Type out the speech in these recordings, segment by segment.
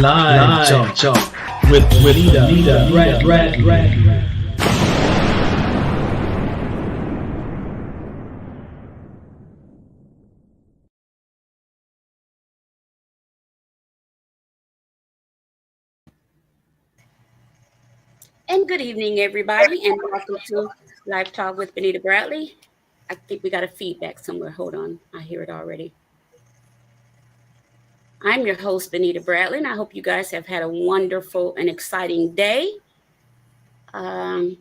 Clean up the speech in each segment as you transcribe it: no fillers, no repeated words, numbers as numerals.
Live jump with leader Brad. And good evening, everybody, and welcome to Live Talk with Benita Bradley. I think we got a feedback somewhere. Hold on. I hear it already. I'm your host, Benita Bradley, and I hope you guys have had a wonderful and exciting day. You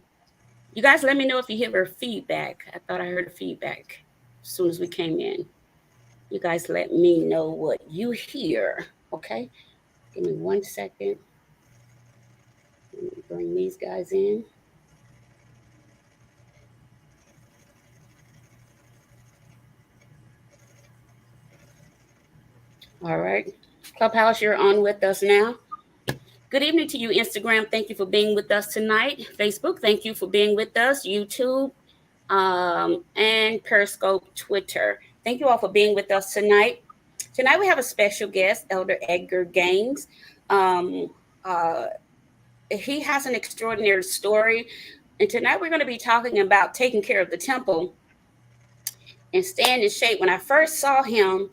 guys let me know if you hear feedback. I thought I heard a feedback as soon as we came in. You guys let me know what you hear, okay? Give me 1 second. Let me bring these guys in. All right. Clubhouse, you're on with us now. Good evening to you, Instagram. Thank you for being with us tonight. Facebook, thank you for being with us. YouTube, and Periscope, Twitter. Thank you all for being with us tonight. Tonight we have a special guest, Elder Edgar Gaines. He has an extraordinary story. And tonight we're going to be talking about taking care of the temple and staying in shape. When I first saw him,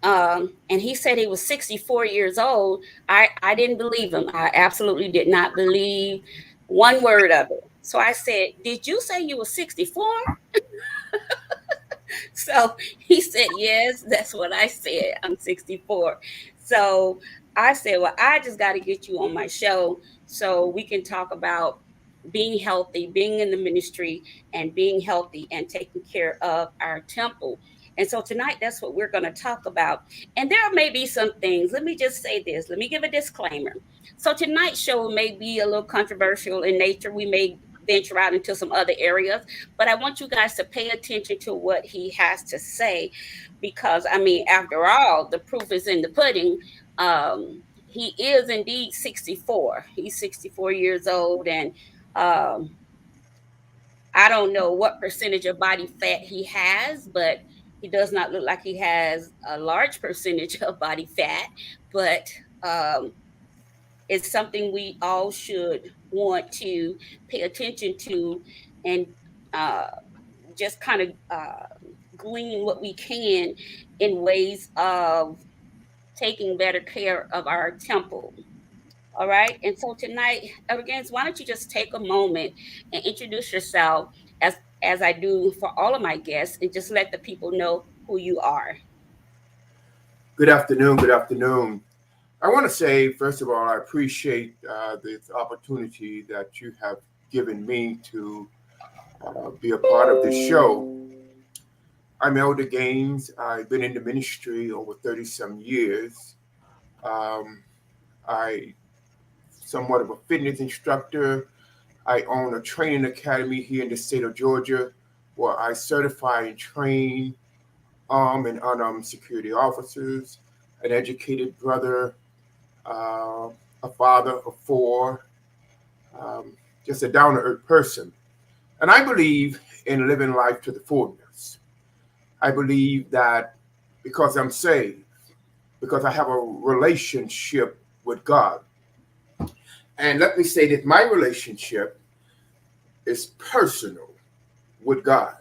and he said he was 64 years old, I didn't believe him. I absolutely did not believe one word of it. So I said, "Did you say you were 64? So he said, "Yes, that's what I said. I'm 64. So I said, "Well, I just got to get you on my show so we can talk about being healthy, being in the ministry, and being healthy and taking care of our temple." And so tonight, that's what we're going to talk about. And there may be some things. Let me just say this. Let me give a disclaimer. So tonight's show may be a little controversial in nature. We may venture out into some other areas, but I want you guys to pay attention to what he has to say, because I mean, after all, the proof is in the pudding. He is indeed 64. He's 64 years old, and um, I don't know what percentage of body fat he has, but he does not look like he has a large percentage of body fat. But it's something we all should want to pay attention to, and uh, just kind of glean what we can in ways of taking better care of our temple. All right. And so tonight, again, why don't you just take a moment and introduce yourself as I do for all of my guests, and just let the people know who you are. Good afternoon. Good afternoon. I want to say, first of all, I appreciate this opportunity that you have given me to be a part of this show. I'm Elder Gaines. I've been in the ministry over 30 some years. I somewhat of a fitness instructor. I own a training academy here in the state of Georgia where I certify and train armed and unarmed security officers, an educated brother, a father of four, just a down-to-earth person. And I believe in living life to the fullness. I believe that because I'm saved, because I have a relationship with God. And let me say that my relationship is personal with God.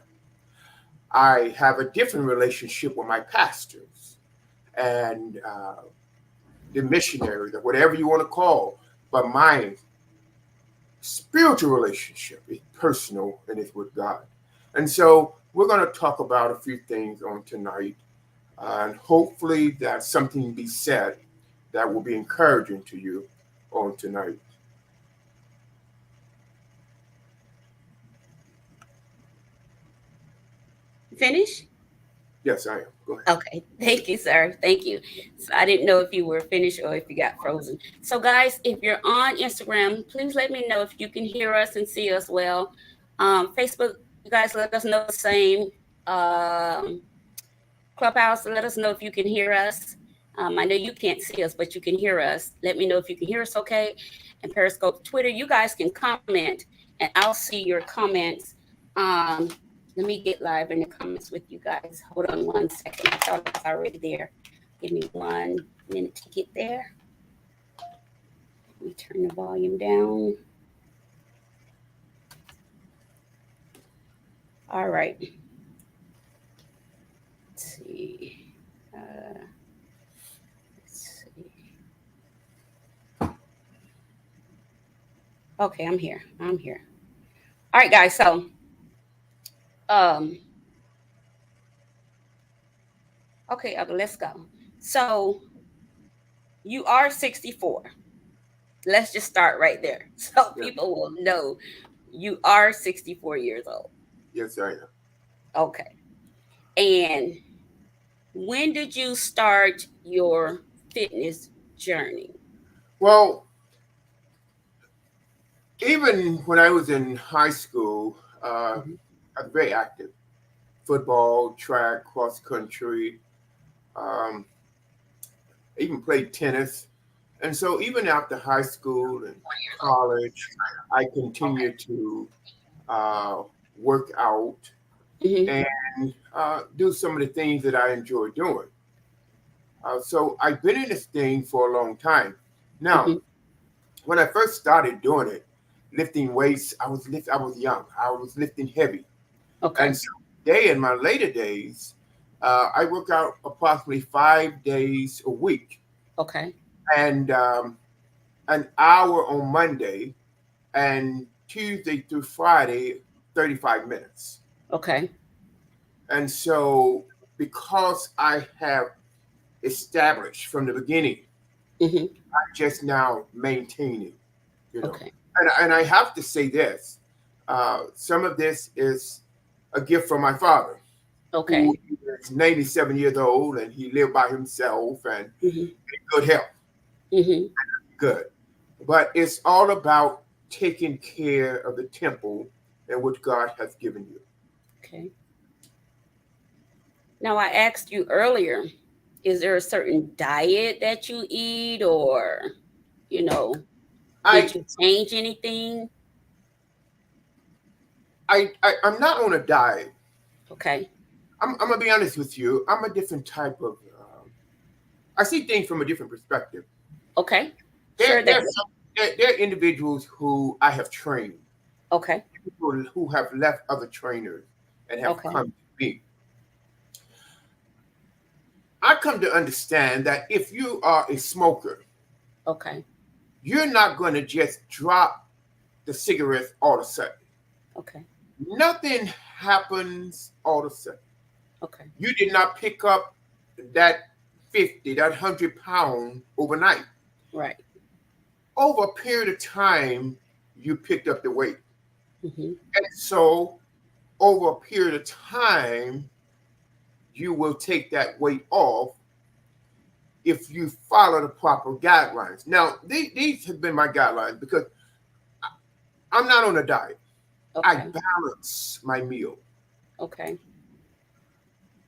I have a different relationship with my pastors and the missionaries, or whatever you want to call, but my spiritual relationship is personal and it's with God. And so we're going to talk about a few things on tonight, and hopefully that something be said that will be encouraging to you on tonight. Finish? Yes, I am. Go ahead. Okay, thank you, sir. Thank you. So I didn't know if you were finished or if you got frozen. So, guys, if you're on Instagram, please let me know if you can hear us and see us well. Facebook, you guys let us know the same. Clubhouse, let us know if you can hear us. I know you can't see us, but you can hear us. Let me know if you can hear us okay. And Periscope, Twitter, you guys can comment, and I'll see your comments. Let me get live in the comments with you guys. Hold on 1 second. I thought it was already there. Give me 1 minute to get there. Let me turn the volume down. All right. Let's see. Let's see. Okay, I'm here. I'm here. All right, guys. So, um, okay, let's go. So you are 64. Let's just start right there, so Yeah. people will know you are 64 years old. Yes, I am. Okay. And when did you start your fitness journey? Well, even when I was in high school, Mhm. I was very active. Football, track, cross country, um, even played tennis. And so even after high school and college, I continued to uh, work out Mhm. and do some of the things that I enjoy doing. So I've been in this thing for a long time. Now, Mhm. when I first started doing it, lifting weights, I was young. I was lifting heavy, and Okay. so today in my later days, I work out approximately 5 days a week, Okay. and an hour on Monday, and Tuesday through Friday, 35 minutes. Okay. And so, because I have established from the beginning, Mhm. I just now maintaining, you know. Okay. And I have to say this, some of this is a gift from my father, who Okay. is 97 years old and he lived by himself and Mhm. in good health, Mhm. good. But it's all about taking care of the temple and what God has given you. Okay. Now I asked you earlier, is there a certain diet that you eat, or you know, did I, you change anything? I'm not on a diet. Okay. I'm gonna be honest with you. I'm a different type of. I see things from a different perspective. Okay. There, Sure that. there's some, there are individuals who I have trained, Okay. people who have left other trainers and have Okay. come to me. I come to understand that if you are a smoker, Okay. you're not going to just drop the cigarettes all of a sudden. Okay. Nothing happens all of a sudden. Okay. You did not pick up that 50, that 100 pound overnight. Right. Over a period of time, you picked up the weight. Mhm. And so, over a period of time, you will take that weight off if you follow the proper guidelines. Now, these have been my guidelines because I'm not on a diet. I Okay. balance my meal. Okay.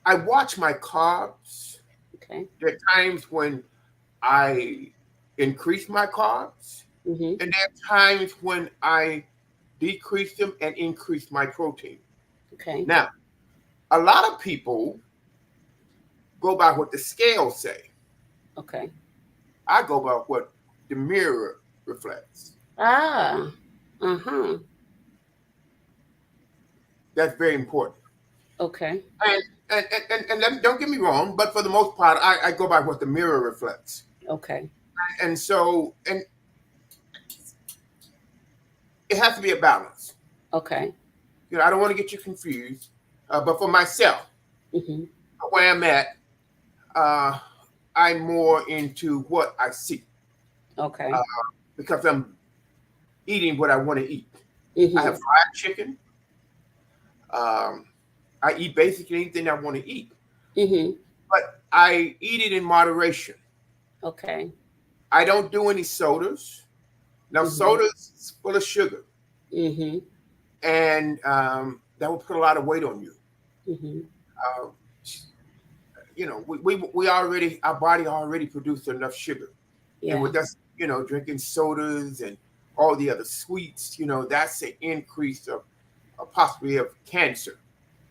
I watch my carbs. Okay. There are times when I increase my carbs, Mhm. and there are times when I decrease them and increase my protein. Okay. Now, a lot of people go by what the scales say. Okay. I go by what the mirror reflects. Ah. Uh-huh. That's very important. Okay. And don't get me wrong, but for the most part, I go by what the mirror reflects. Okay. And so, and it has to be a balance. Okay. I don't want to get you confused, but for myself, Mhm. where I'm at, uh, I'm more into what I see uh, Okay. because I'm eating what I want to eat. I have Mhm. fried chicken. Um, I eat basically anything I want to eat, Mhm. but I eat it in moderation. Okay. I don't do any sodas. Now, Mhm. sodas is full of sugar, Mhm. and that will put a lot of weight on you. Mhm. Uh, we already, our body already produced enough sugar, and Yeah. with us, drinking sodas and all the other sweets, that's an increase of a possibility of cancer.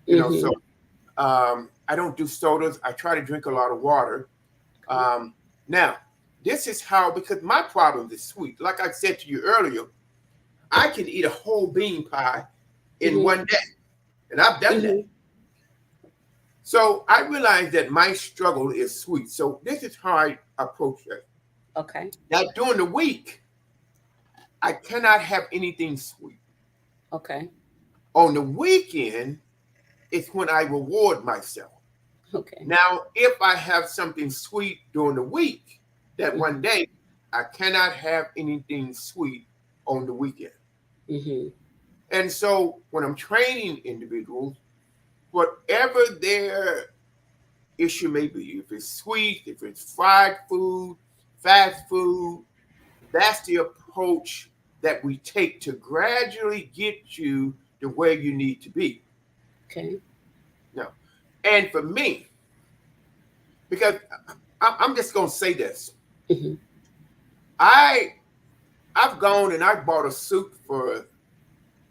So Mhm. I don't do sodas. I try to drink a lot of water. Okay. Now, This is how, because my problem is sweet. Like I said to you earlier, I can eat a whole bean pie in Mm-hmm. one day, and I've done that. Mm-hmm. So I realized that my struggle is sweet. So this is how I approach it. Okay. Now, during the week, I cannot have anything sweet. Okay. On the weekend, it's when I reward myself. Okay. Now, if I have something sweet during the week, that Mm-hmm. one day, I cannot have anything sweet on the weekend. Mm-hmm. And so when I'm training individuals, whatever their issue may be, if it's sweet, if it's fried food, fast food, that's the approach that we take to gradually get you to where you need to be. Okay. Now, and for me, because I'm just gonna say this, Mm-hmm. I I've gone and I bought a suit for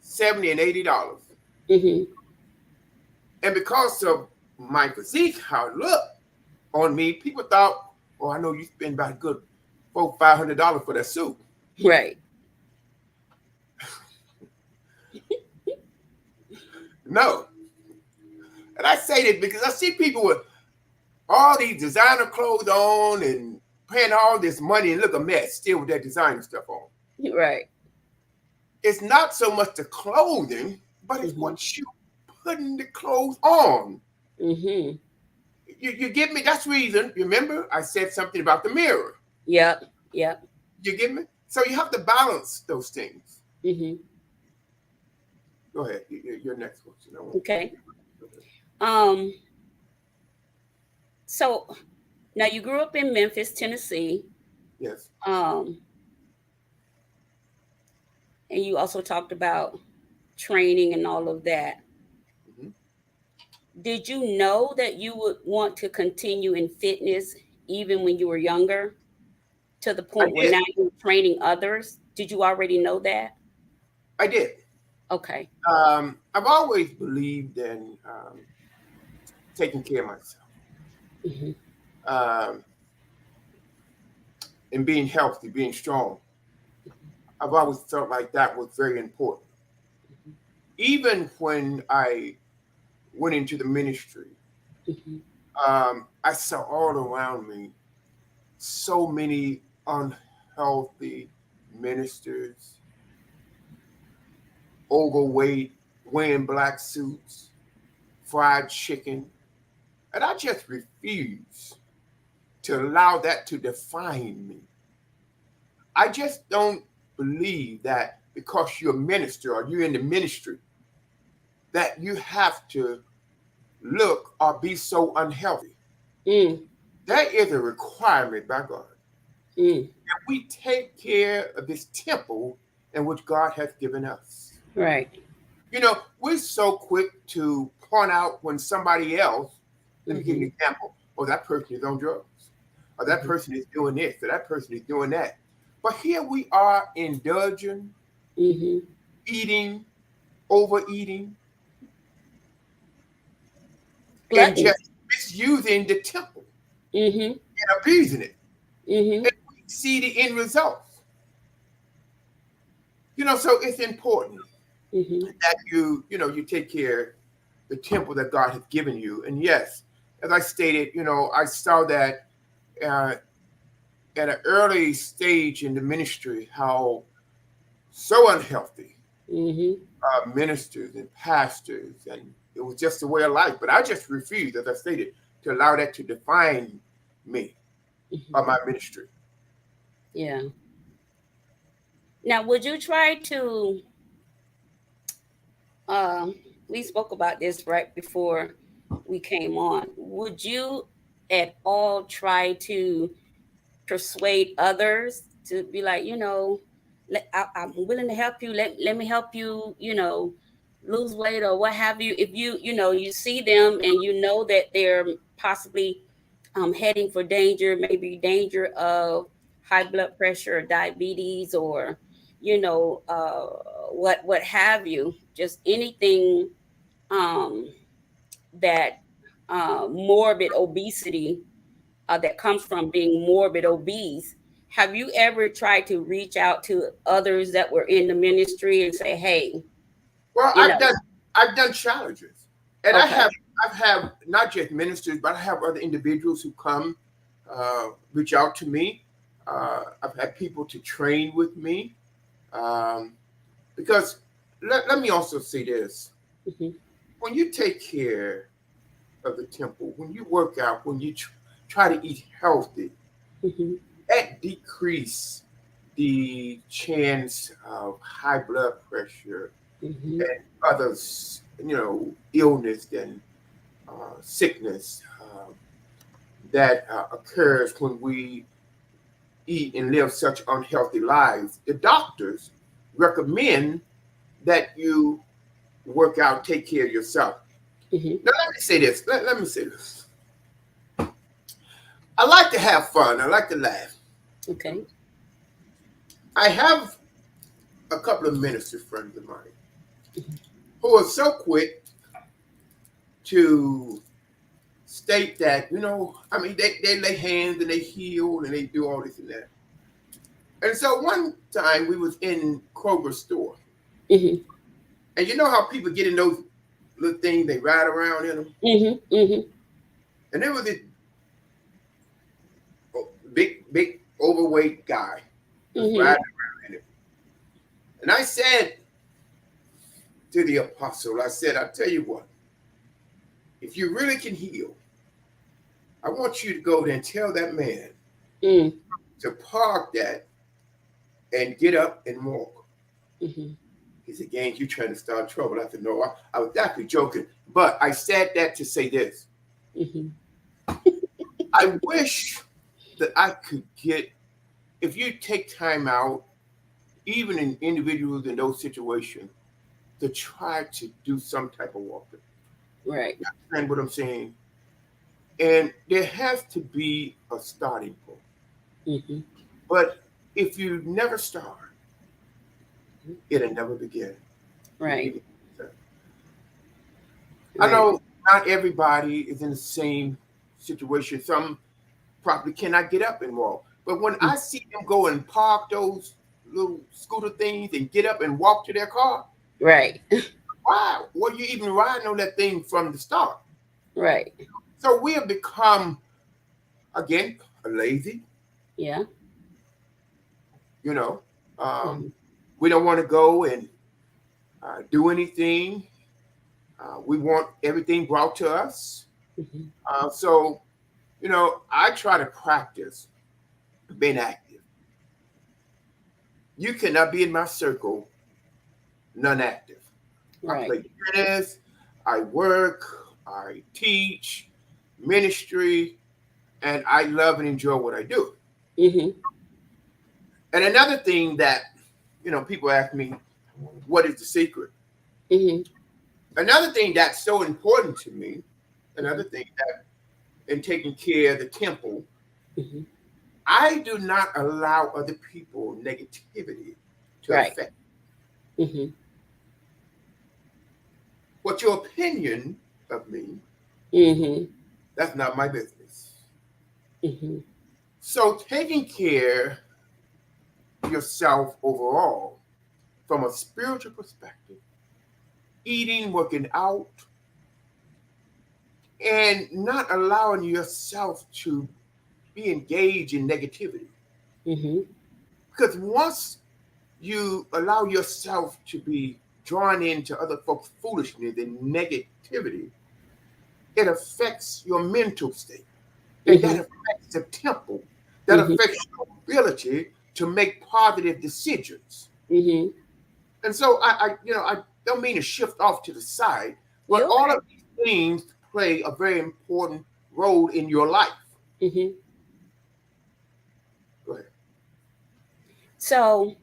$70 and $80, Mm-hmm. and because of my physique, how it looked on me, people thought, "Oh, I know you spend about a good $400-$500 for that suit." Right. No, and I say this because I see people with all these designer clothes on and paying all this money and look a mess still with that designer stuff on. Right. It's not so much the clothing, but it's Mm-hmm. what you putting the clothes on. Mm-hmm. You get me? That's the reason. Remember, I said something about the mirror. Yep. Yep. You get me? So you have to balance those things. Mm-hmm. Go ahead. Your next question. I won't. Okay. Um. So now you grew up in Memphis, Tennessee. Yes. Um. And you also talked about training and all of that. Mhm. Did you know that you would want to continue in fitness even when you were younger to the I point where did. now you're training others? Did you already know that? I did. Okay. I've always believed in taking care of myself, Hmm. um, and being healthy, being strong. I've always felt like that was very important. Even when I went into the ministry, Hmm. I saw all around me so many unhealthy ministers, overweight, wearing black suits, fried chicken. And I just refuse to allow that to define me. I just don't believe that because you're a minister or you're in the ministry, that you have to look or be so unhealthy. Mm, That is a requirement by God. mm, That we take care of this temple in which God has given us. right. We're so quick to point out when somebody else, let me give you Hmm. an example. Oh, that person is on drugs. Or that Hmm. person is doing this. Or that person is doing that. But here we are indulging, Hmm. eating, overeating, and Gluttony. just misusing the temple Hmm. and abusing it. Hmm. And we see the end results. So it's important Hmm. that you take care of the temple that God has given you. And yes, as I stated, I saw that uh, at an early stage in the ministry, how so unhealthy Hmm. ministers and pastors, and it was just a way of life. But I just refused, as I stated, to allow that to define me or Hmm. my ministry. Yeah. Now, would you try to? Um, we spoke about this right before we came on. Would you at all try to persuade others to be like, I'm willing to help you. Let me help you, lose weight or what have you. If you see them and you know that they're possibly heading for danger, maybe danger of high blood pressure or diabetes or, what have you, just anything um, that morbid obesity that comes from being morbid obese, Have you ever tried to reach out to others that were in the ministry and say, hey, Well, you know, I've done challenges, and okay, I've had not just ministers, but I have other individuals who come reach out to me. I've had people to train with me, um, because let me also say this: hmm when you take care of the temple, when you work out, when you try to eat healthy, hmm that decrease the chance of high blood pressure hmm and others, illness and sickness that occurs when we eat and live such unhealthy lives. The doctors recommend that you work out, take care of yourself. hmm Now, let me say this. Let me say this. I like to have fun. I like to laugh. okay, I have a couple of minister friends of mine who are so quick to state that, I mean, they lay hands and they heal and they do all this and that. And so one time we was in Kroger store, hmm and you know how people get in those little things they ride around in them, hmm hmm and there was this big overweight guy was hmm riding around in it. And I said to the apostle, I said, I tell you what, if you really can heal, I want you to go there and tell that man hmm to park that and get up and walk. hmm He said, Gaines, you trying to start trouble. I said, no, I was actually joking. But I said that to say this. hmm I wish that I could get, if you take time out, even in individuals in those situations, to try to do some type of walking. right, You understand what I'm saying? And there has to be a starting point. hmm But if you never start, it'll never begin. right, I right, know not everybody is in the same situation. Some probably cannot get up and walk. But when I see them go and park those little scooter things and get up and walk to their car, right, wow, were you even riding on that thing from the start? right, So we have become, again, lazy, yeah, you know. Um, hmm we don't want to go and do anything. We want everything brought to us. hmm So, I try to practice being active. You cannot be in my circle non-active. I right, play tennis, I work, I teach, ministry, and I love and enjoy what I do. hmm And another thing that, people ask me, what is the secret? hmm Another thing that's so important to me, hmm another thing that in taking care of the temple, hmm I do not allow other people negativity to right, affect hmm what your opinion of me, hmm that's not my business. hmm So taking care of yourself overall from a spiritual perspective, eating, working out, and not allowing yourself to be engaged in negativity. hmm Because once you allow yourself to be drawn into other folks' foolishness and negativity, it affects your mental state. And that hmm affects the temple. That hmm affects your ability to make positive decisions. hmm And so I don't mean to shift off to the side, but You all okay? of these things play a very important role in your life. hmm Go ahead. So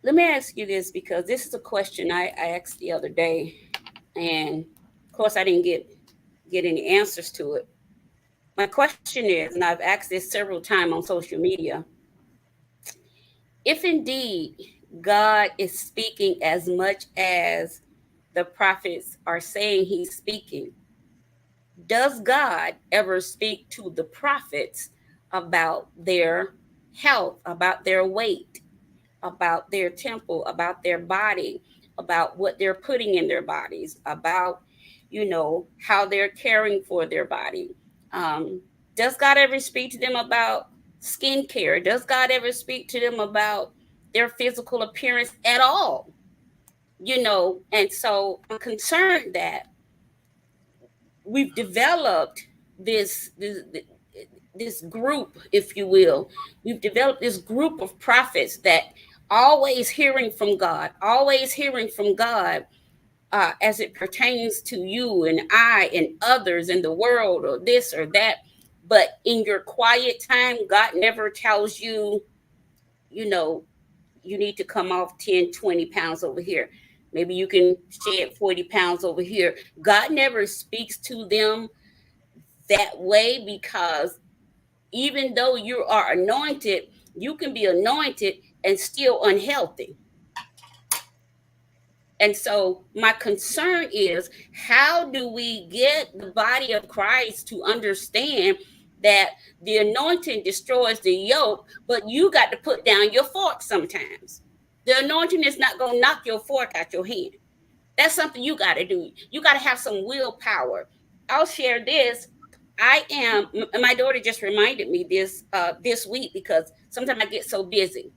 let me ask you this because this is a question I asked the other day, and of course I didn't get any answers to it. My question is, and I've asked this several times on social media, if indeed God is speaking as much as the prophets are saying he's speaking, does God ever speak to the prophets about their health, about their weight, about their temple, about their body, about what they're putting in their bodies, about, how they're caring for their body. Um, does God ever speak to them about skincare? Does God ever speak to them about their physical appearance at all? And so I'm concerned that we've developed this group, if you will. We've developed this group of prophets that always hearing from God, as it pertains to you and I and others in the world, or this or that. But in your quiet time, God never tells you, you know, you need to come off 10, 20 pounds over here. Maybe you can shed 40 pounds over here. God never speaks to them that way, because even though you are anointed, you can be anointed and still unhealthy. And so my concern is, how do we get the body of Christ to understand that the anointing destroys the yoke, but you got to put down your fork sometimes. The anointing is not going to knock your fork out your hand. That's something you got to do. You got to have some willpower. I'll share this. My daughter just reminded me this week, because sometimes I get so busy.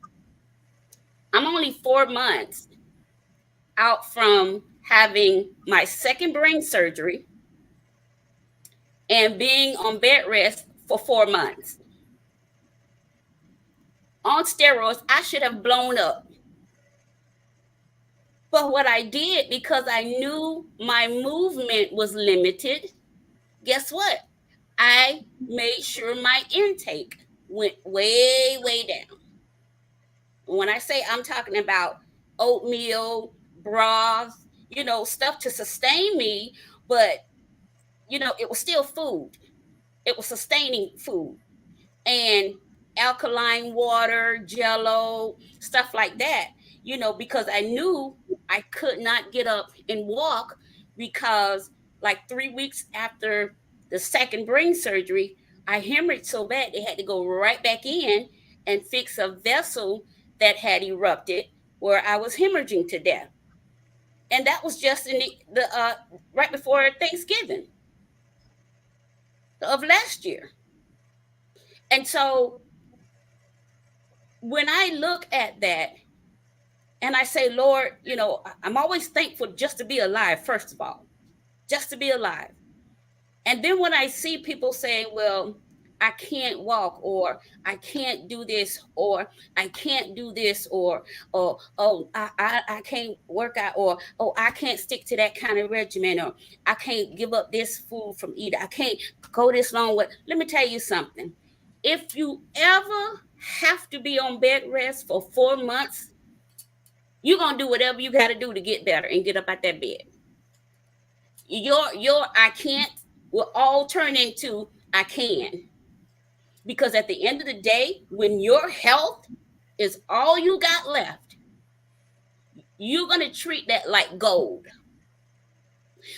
I'm only 4 months out from having my second brain surgery and being on bed rest for 4 months. On steroids, I should have blown up. But what I did, because I knew my movement was limited, guess what? I made sure my intake went way, way down. When I say, I'm talking about oatmeal, broth, stuff to sustain me, but, it was still food. It was sustaining food. And alkaline water, Jello, stuff like that, because I knew I could not get up and walk, because like 3 weeks after the second brain surgery, I hemorrhaged so bad they had to go right back in and fix a vessel that had erupted, where I was hemorrhaging to death. And that was just in the right before Thanksgiving of last year. And so when I look at that and I say, Lord, I'm always thankful just to be alive, first of all, just to be alive. And then when I see people say, well, I can't walk, or I can't do this, or I can't do this, or I can't work out, or I can't stick to that kind of regimen, or I can't give up this food from eating, I can't go this long way. Let me tell you something. If you ever have to be on bed rest for 4 months, you're going to do whatever you got to do to get better and get up out that bed. Your I can't will all turn into I can. Because at the end of the day, when your health is all you got left, you're going to treat that like gold.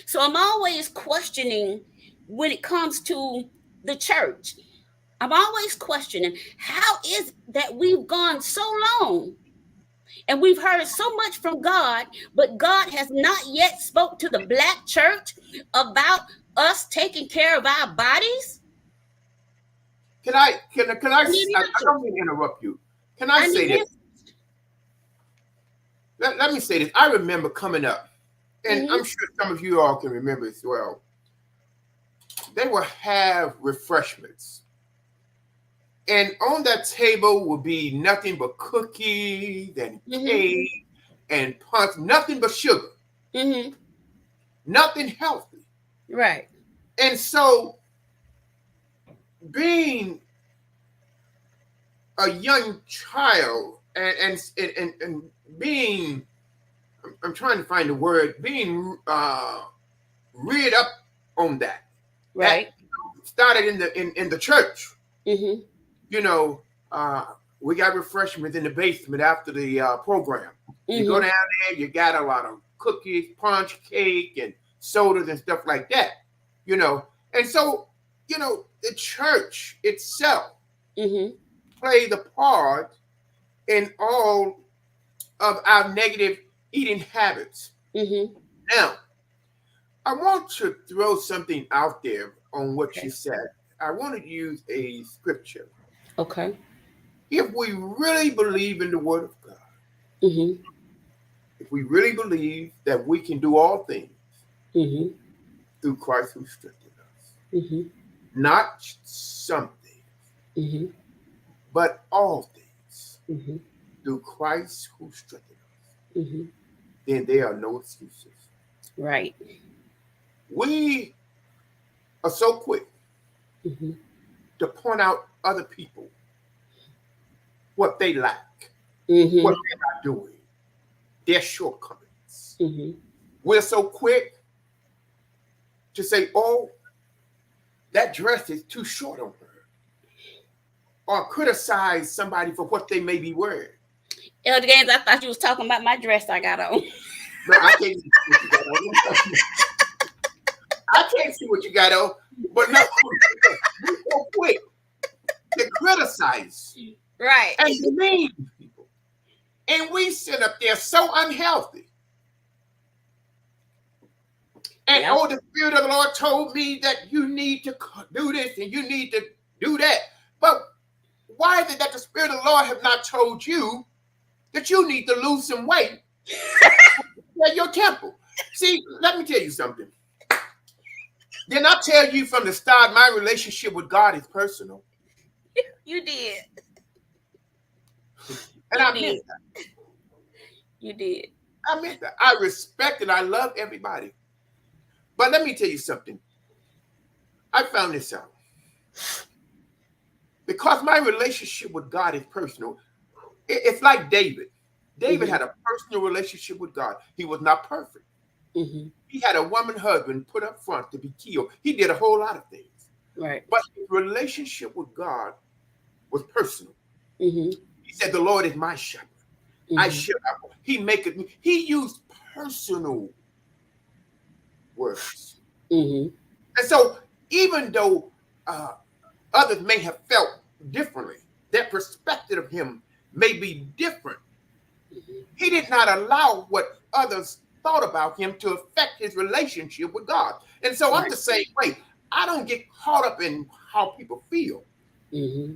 So I'm always questioning when it comes to the church. I'm always questioning, how is it that we've gone so long and we've heard so much from God, but God has not yet spoke to the Black church about us taking care of our bodies? Can I don't mean to interrupt you. Can I say this? Let me say this. I remember coming up, and I'm sure some of you all can remember as well. They will have refreshments. And on that table will be nothing but cookies and cake and punch, nothing but sugar. Nothing healthy. Right. And so, being a young child and being, I'm trying to find the word, being reared up on that. Right. That started in the church. We got refreshments in the basement after the program. You go down there, you got a lot of cookies, punch, cake, and sodas and stuff like that. And so, the church itself Mm-hmm. play the part in all of our negative eating habits. Mm-hmm. Now, I want to throw something out there on what you Okay. said. I want to use a scripture. Okay. If we really believe in the Word of God, Mm-hmm. if we really believe that we can do all things Mm-hmm. through Christ who strengthens us, Mm-hmm. not some things, Mm-hmm. but all things Mm-hmm. through Christ who strengthens us, Mm-hmm. then there are no excuses. Right. We are so quick Mm-hmm. to point out other people what they lack, what Mm-hmm. they're not doing, their shortcomings. Mm-hmm. We're so quick to say, oh, that dress is too short on her, or criticize somebody for what they may be wearing. Elder Gaines, I thought you was talking about my dress I got on. No, I can't see what you got on. I can't see what you got on, but no, we're so quick to criticize Right. and demean people. And we sit up there so unhealthy. And Yep. oh, the Spirit of the Lord told me that you need to do this and you need to do that. But why is it that the Spirit of the Lord have not told you that you need to lose some weight at your temple? See, let me tell you something. Didn't I tell you from the start my relationship with God is personal? You did. And You I did. meant that. You did. I meant that. I respect and I love everybody. But let me tell you something. I found this out. Because my relationship with God is personal, it's like David. David Mm-hmm. had a personal relationship with God. He was not perfect. Mm-hmm. He had a woman husband put up front to be killed. He did a whole lot of things. Right. But his relationship with God was personal. Mm-hmm. He said, the Lord is my shepherd. I Mm-hmm. shall not. He maketh me. He used personal words. Mm-hmm. And so even though others may have felt differently, their perspective of him may be different, he did not allow what others thought about him to affect his relationship with God. And so I'm Right. the same way. I don't get caught up in how people feel. Mm-hmm.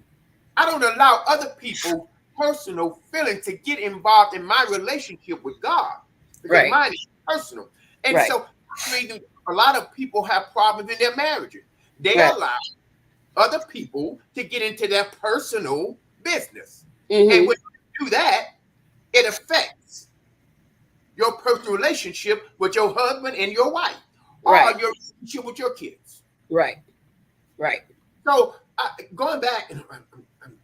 I don't allow other people's personal feelings to get involved in my relationship with God because Right. mine is personal. And Right. so that's the reason a lot of people have problems in their marriages. They Right. allow other people to get into their personal business. And Mm-hmm. when you do that, it affects your personal relationship with your husband and your wife, or Right. your relationship with your kids. Right. Right. So going back, and I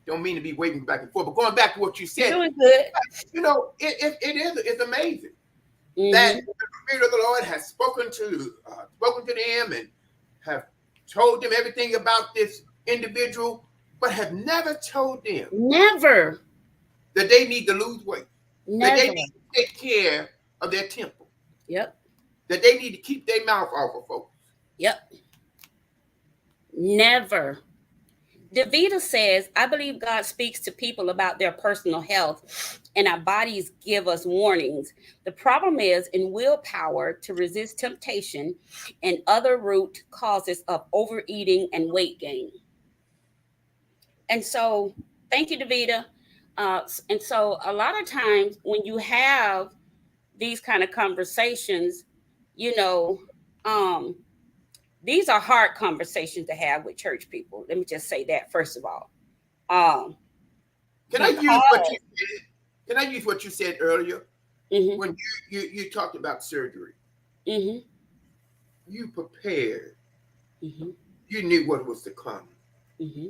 don't mean to be waving back and forth, but going back to what you You're said, doing good. you know, it's amazing that Mm-hmm. the Spirit of the Lord has spoken to them and have told them everything about this individual, but have never told them Never. that they need to lose weight, that they Never. need to take care of their temple, Yep. that they need to keep their mouth off of folks. Yep. Never. Davida says, I believe God speaks to people about their personal health and our bodies give us warnings. The problem is in willpower to resist temptation and other root causes of overeating and weight gain. And so, thank you, Davida. And so, a lot of times when you have these kind of conversations, you know, um, these are hard conversations to have with church people. Let me just say that first of all. Um, Can I because use what you said? Can I use what you said earlier mm-hmm, when you talked about surgery? mm-hmm, You prepared. mm-hmm, You knew what was to come, mm-hmm,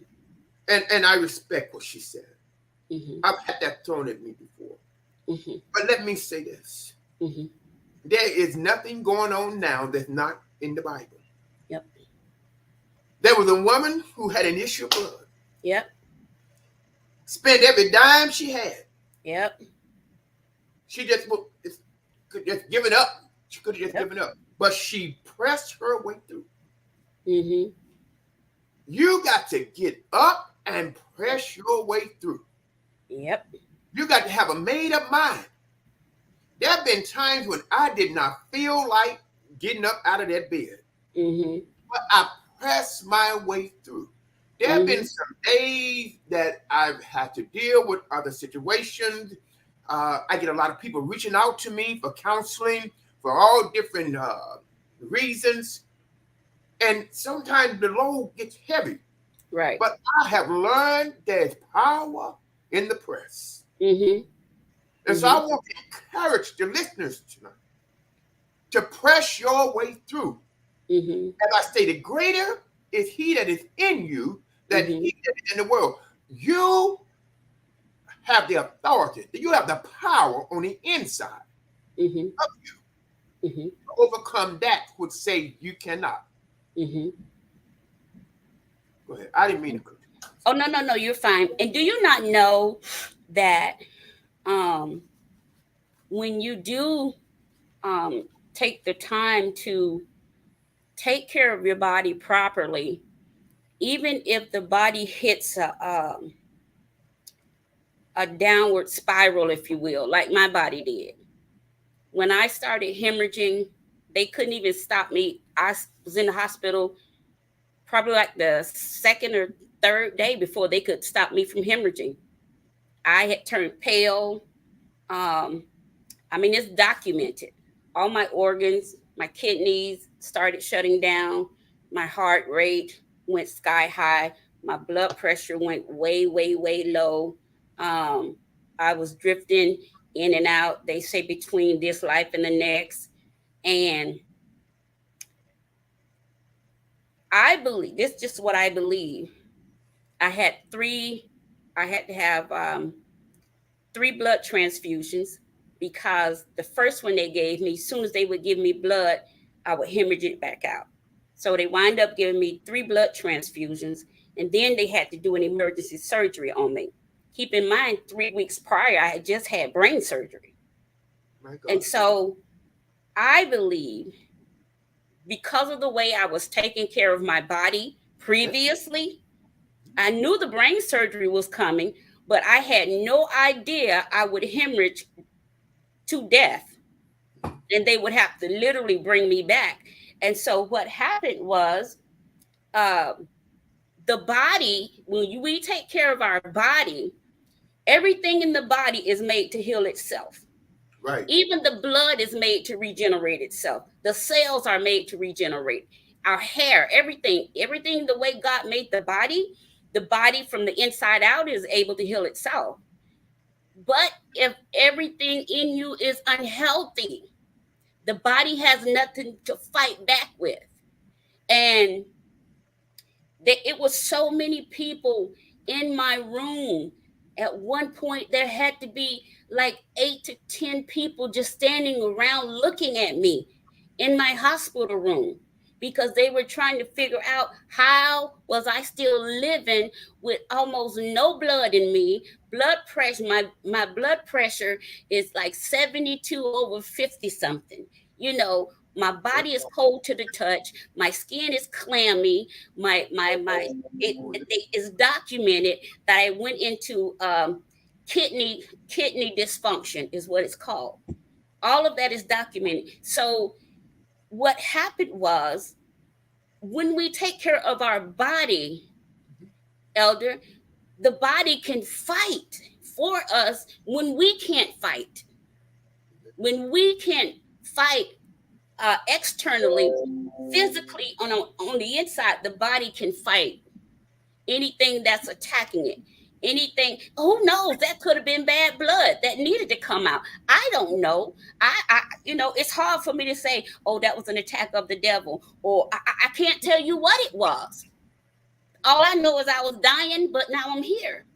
and I respect what she said. mm-hmm, I've had that thrown at me before, mm-hmm, but let me say this: mm-hmm. there is nothing going on now that's not in the Bible. Yep. There was a woman who had an issue of blood, Yep. spent every dime she had. Yep. She could just given up. She could have just Yep. given up, but she pressed her way through. Mm-hmm. You got to get up and press your way through. Yep. You got to have a made up mind. There have been times when I did not feel like getting up out of that bed, Mhm. but I pressed my way through. There have been Mhm. some days that I've had to deal with other situations. I get a lot of people reaching out to me for counseling for all different reasons. And sometimes the load gets heavy. Right. But I have learned there's power in the press. Mhm. And so I Mhm. want to encourage the listeners tonight to press your way through. Mhm. As I stated, greater is he that is in you than Mhm. he that is in the world. You have the authority, you have the power on the inside Mhm. of you Mhm. to overcome that which say you cannot. Mhm. Go ahead. I didn't mean to cut you. Oh, no, no, no, you're fine. And do you not know that um when you do take the time to take care of your body properly, even if the body hits a downward spiral, if you will, like my body did. When I started hemorrhaging, they couldn't even stop me. I was in the hospital probably like the second or third day before they could stop me from hemorrhaging. I had turned pale. Um, I mean, it's documented. All my organs, my kidneys started shutting down. My heart rate went sky high. My blood pressure went way, way, way low. Um, I was drifting in and out, they say, between this life and the next. And I believe, this is just what I believe. I had three, I had to have 3 blood transfusions because the first one they gave me, as soon as they would give me blood, I would hemorrhage it back out. So they wind up giving me 3 blood transfusions, and then they had to do an emergency surgery on me. Keep in mind, 3 weeks prior, I had just had brain surgery. My And God. so I believe because of the way I was taking care of my body previously, I knew the brain surgery was coming, but I had no idea I would hemorrhage to death and they would have to literally bring me back. And so what happened was uh, the body, when we take care of our body, everything in the body is made to heal itself. Right. Even the blood is made to regenerate itself. The cells are made to regenerate. Our hair, everything the way God made the body from the inside out is able to heal itself. But if everything in you is unhealthy, the body has nothing to fight back with. And it was so many people in my room. At one point, there had to be like 8 to 10 people just standing around looking at me in my hospital room because they were trying to figure out how was I still living with almost no blood in me. Blood pressure, my blood pressure is like 72/50 something. You know, my body is cold to the touch. My skin is clammy. It is documented that I went into kidney dysfunction is what it's called. All of that is documented. So what happened was when we take care of our body, elder, the body can fight for us when we can't fight. When we can't fight externally, physically on the inside, the body can fight anything that's attacking it. Anything, who knows, that could have been bad blood that needed to come out. I don't know. It's hard for me to say, oh, that was an attack of the devil, or I can't tell you what it was. All I know is I was dying, but now I'm here.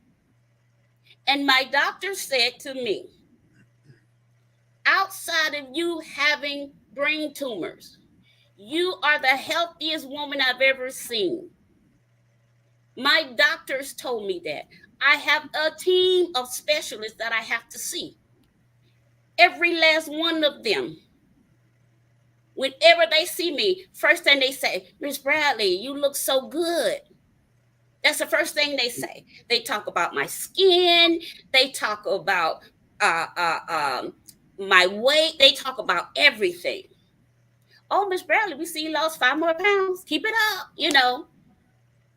And my doctor said to me, outside of you having brain tumors, you are the healthiest woman I've ever seen. My doctors told me that. I have a team of specialists that I have to see. Every last one of them. Whenever they see me, first thing they say, Miss Bradley, you look so good. That's the first thing they say. They talk about my skin. They talk about uh, uh, um, my weight. They talk about everything. Oh, Miss Bradley, we see you lost 5 more pounds. Keep it up,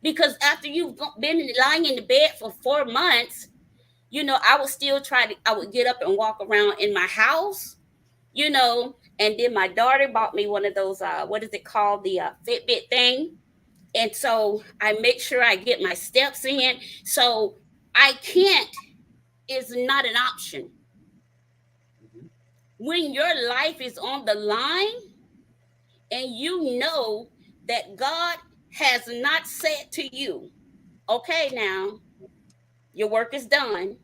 because after you've been lying in the bed for 4 months, I would still I would get up and walk around in my house, and then my daughter bought me one of those, what is it called? The Fitbit thing. And so I make sure I get my steps in. So I can't is not an option. When your life is on the line and you know that God has not said to you, okay, now your work is done.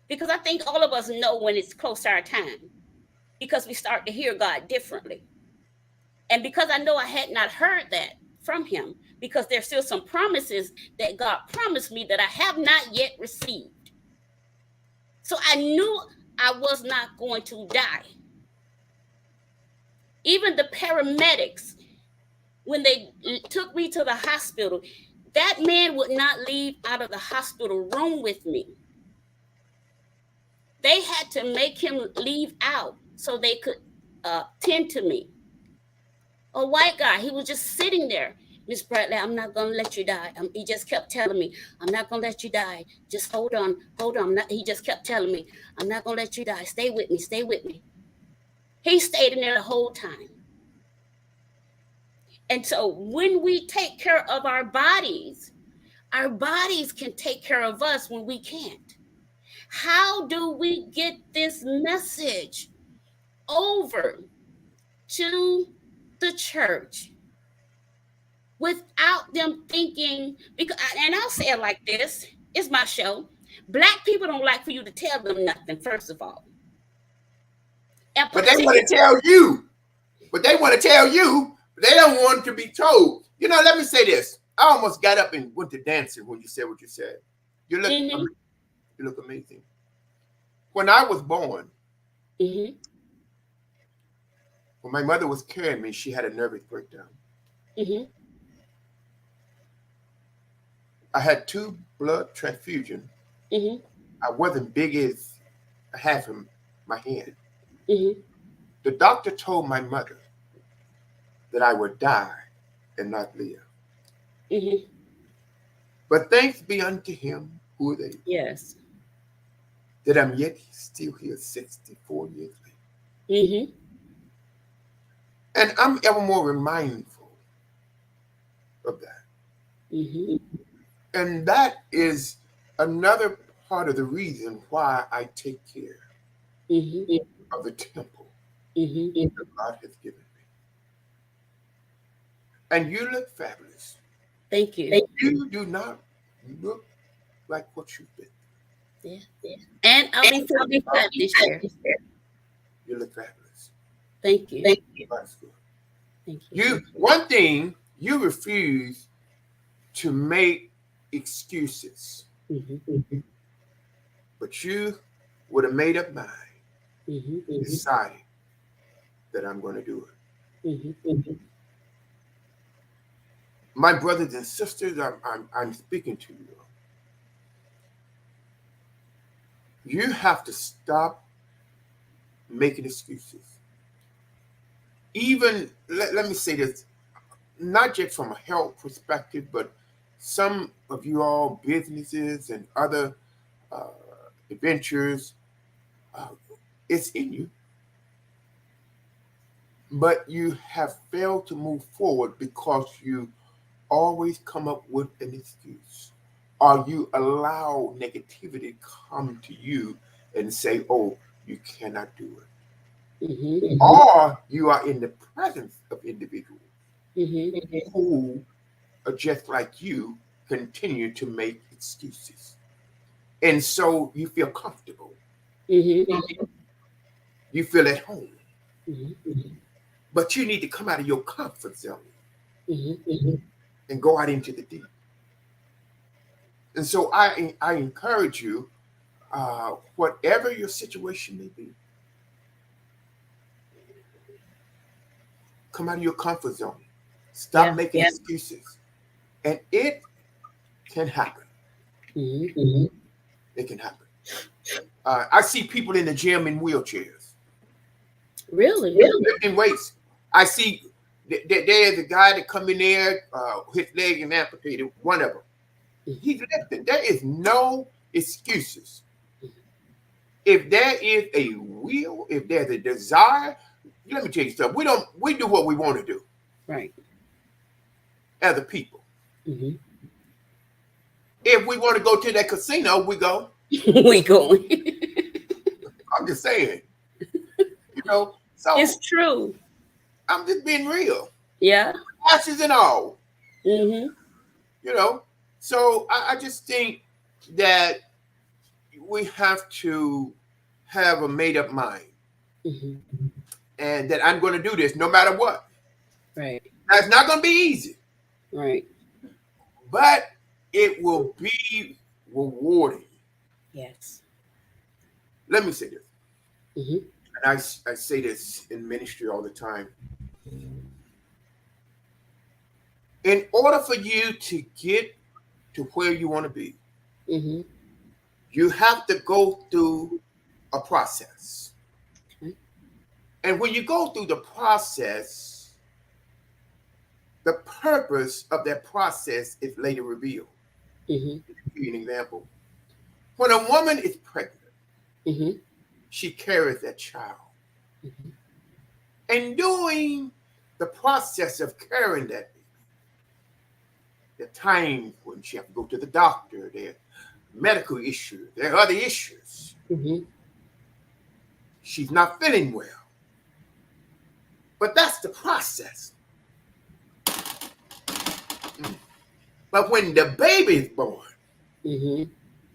Because I think all of us know when it's close to our time, because we start to hear God differently. And because I know I had not heard that from him, because there's still some promises that God promised me that I have not yet received. So I knew I was not going to die. Even the paramedics, when they took me to the hospital, that man would not leave out of the hospital room with me. They had to make him leave out so they could tend to me. A white guy, he was just sitting there. Miss Bradley, I'm not going to let you die. He just kept telling me, I'm not going to let you die. Just hold on, hold on. He just kept telling me, I'm not going to let you die. Stay with me, stay with me. He stayed in there the whole time. And so when we take care of our bodies can take care of us when we can't. How do we get this message over to the church without them thinking? Because, and I'll say it like this, it's my show. Black people don't like for you to tell them nothing, first of all. But they want to tell you. They don't want to be told. Let me say this. I almost got up and went to dancing when you said what you said. You look amazing. When I was born, when my mother was carrying me, she had a nervous breakdown. I had 2 blood transfusions. I wasn't big as half of my hand. The doctor told my mother that I would die and not live. But thanks be unto him who is able. Yes. That I'm yet still here 64 years later. And I'm ever more mindful of that. And that is another part of the reason why I take care of the temple that God has given me. And you look fabulous. Thank you. You do not look like what you've been. Yeah. And I'll be 45 this year. You look fabulous. Thank you. That's good. Thank you. One thing, you refuse to make excuses. But you would have made up mind, decided that I'm going to do it. My brothers and sisters, I'm speaking to you. You have to stop making excuses. Even, let me say this, not just from a health perspective, but some of you all businesses and other adventures, it's in you. But you have failed to move forward because you always come up with an excuse, or you allow negativity to come to you and say, oh, you cannot do it. Or you are in the presence of individuals who are just like you, continue to make excuses. And so you feel comfortable. You feel at home. But you need to come out of your comfort zone and go out into the deep. And so I encourage you, whatever your situation may be, come out of your comfort zone. Stop making excuses. And it can happen. Mm-hmm. It can happen. I see people in the gym in wheelchairs, Really? lifting weights. I see there's a guy that come in there, his leg is amputated, one of them. He's lifting. There is no excuses. If there is a will, if there's a desire, let me tell you something. We do what we want to do. Right. As a people. Mm-hmm. If we want to go to that casino, we go. We going. I'm just saying. So It's true. I'm just being real. Yeah. Ashes and all. Mm-hmm. So I just think that we have to have a made-up mind. Mm-hmm. And that I'm going to do this no matter what. Right. Now, it's not going to be easy. Right. But it will be rewarding. Yes. Let me say this. Mm-hmm. And I say this in ministry all the time. In order for you to get to where you want to be, Mm-hmm. you have to go through a process. Okay. And when you go through the process, the purpose of that process is later revealed. Mm-hmm. I'll give you an example. When a woman is pregnant, Mm-hmm. she carries that child. Mm-hmm. And during the process of carrying that baby, the time when she has to go to the doctor, there are medical issues, there are other issues. Mm-hmm. She's not feeling well. But that's the process. But when the baby is born, Mm-hmm.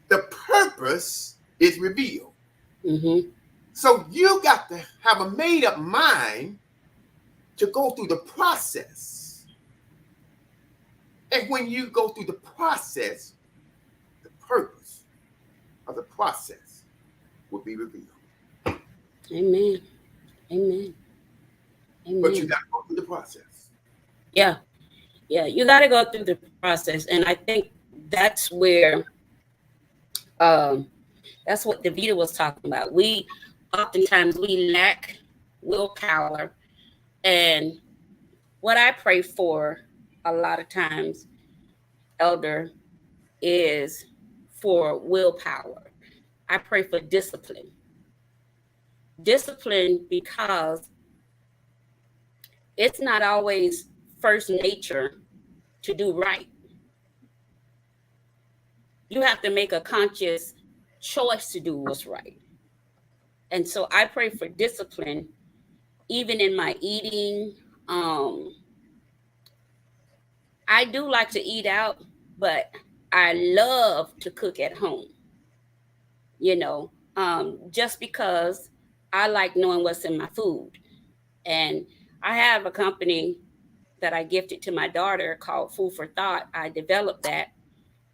the purpose is revealed. Mm-hmm. So you got to have a made-up mind to go through the process. And when you go through the process, the purpose of the process will be revealed. Amen. Amen. Amen. But you got to go through the process. Yeah. Yeah. You got to go through the process. And I think that's where, that's what Davida was talking about. Oftentimes we lack willpower. And what I pray for a lot of times, Elder, is for willpower. I pray for discipline. Discipline, because it's not always first nature to do right. You have to make a conscious choice to do what's right. And so I pray for discipline, even in my eating. I do like to eat out, but I love to cook at home, just because I like knowing what's in my food. And I have a company that I gifted to my daughter called Food for Thought. I developed that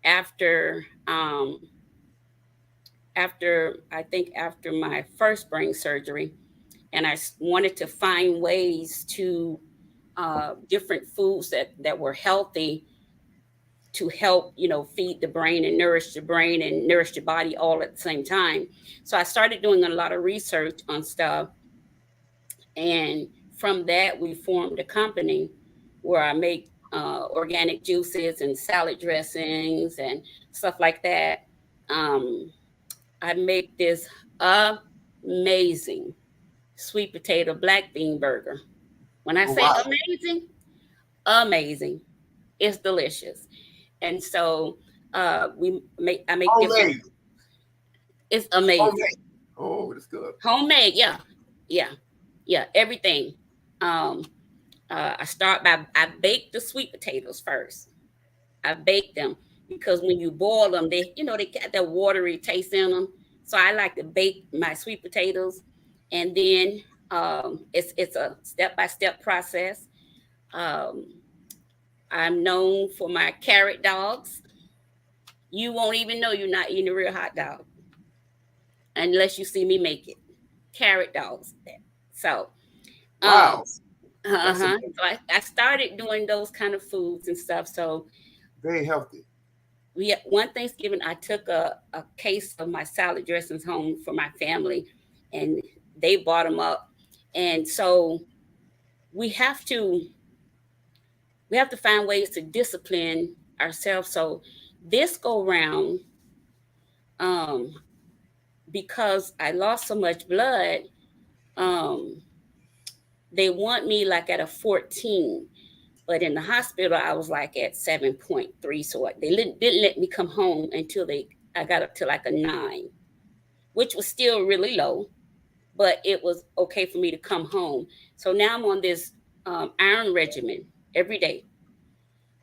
after after my first brain surgery, and I wanted to find ways to different foods that were healthy to help feed the brain and nourish the body all at the same time. So I started doing a lot of research on stuff, and from that we formed a company where I make organic juices and salad dressings and stuff like that. I make this amazing sweet potato black bean burger. When I Oh, say wow. amazing, it's delicious. And so I make different. Homemade. It's amazing. Homemade. Oh, that's good. Homemade, yeah, everything. I bake the sweet potatoes first. I bake them because when you boil them, they got that watery taste in them. So I like to bake my sweet potatoes, and then it's a step-by-step process. Um, I'm known for my carrot dogs. You won't even know you're not eating a real hot dog unless you see me make it. Carrot dogs. So, Wow. So I started doing those kind of foods and stuff. So Very healthy. one Thanksgiving I took a case of my salad dressings home for my family, and they bought them up. And so we have to we have to find ways to discipline ourselves. So this go round, um, because I lost so much blood, um, they want me like at a 14. But in the hospital, I was like at 7.3. So they didn't let me come home until I got up to like a 9, which was still really low, but it was okay for me to come home. So now I'm on this iron regimen every day.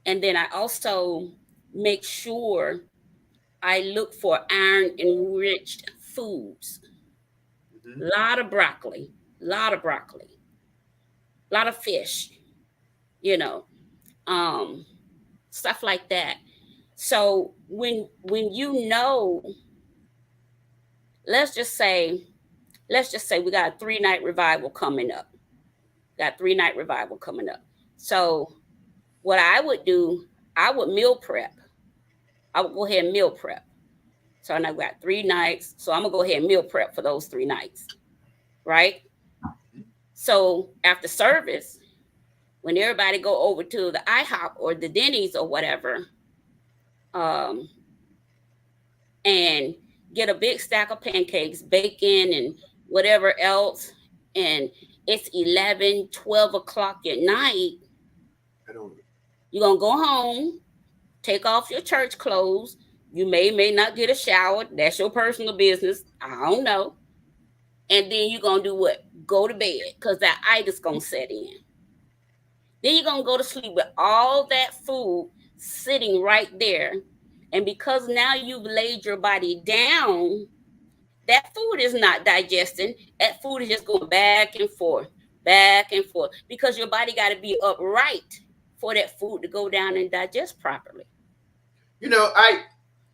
And then I also make sure I look for iron enriched foods. Mhm. A lot of broccoli, a lot of broccoli, a lot of fish, you know, um, stuff like that. So when you know, let's just say, we got a 3-night revival coming up. Got 3-night revival coming up. So what I would do, I would meal prep. I would go ahead and meal prep. So I've got 3 nights. So I'm gonna go ahead and meal prep for those 3 nights, right? So after service, when everybody go over to the IHOP or the Denny's or whatever, um, and get a big stack of pancakes, bacon, and whatever else, and it's 11, 12 o'clock at night, I don't. you're gonna go home, take off your church clothes. You may not get a shower. That's your personal business. I don't know. And then you're gonna do what? Go to bed, because that itis gonna set in. Then you're gonna go to sleep with all that food sitting right there. And because now you've laid your body down, that food is not digesting. That food is just going back and forth, because your body got to be upright for that food to go down and digest properly. You know,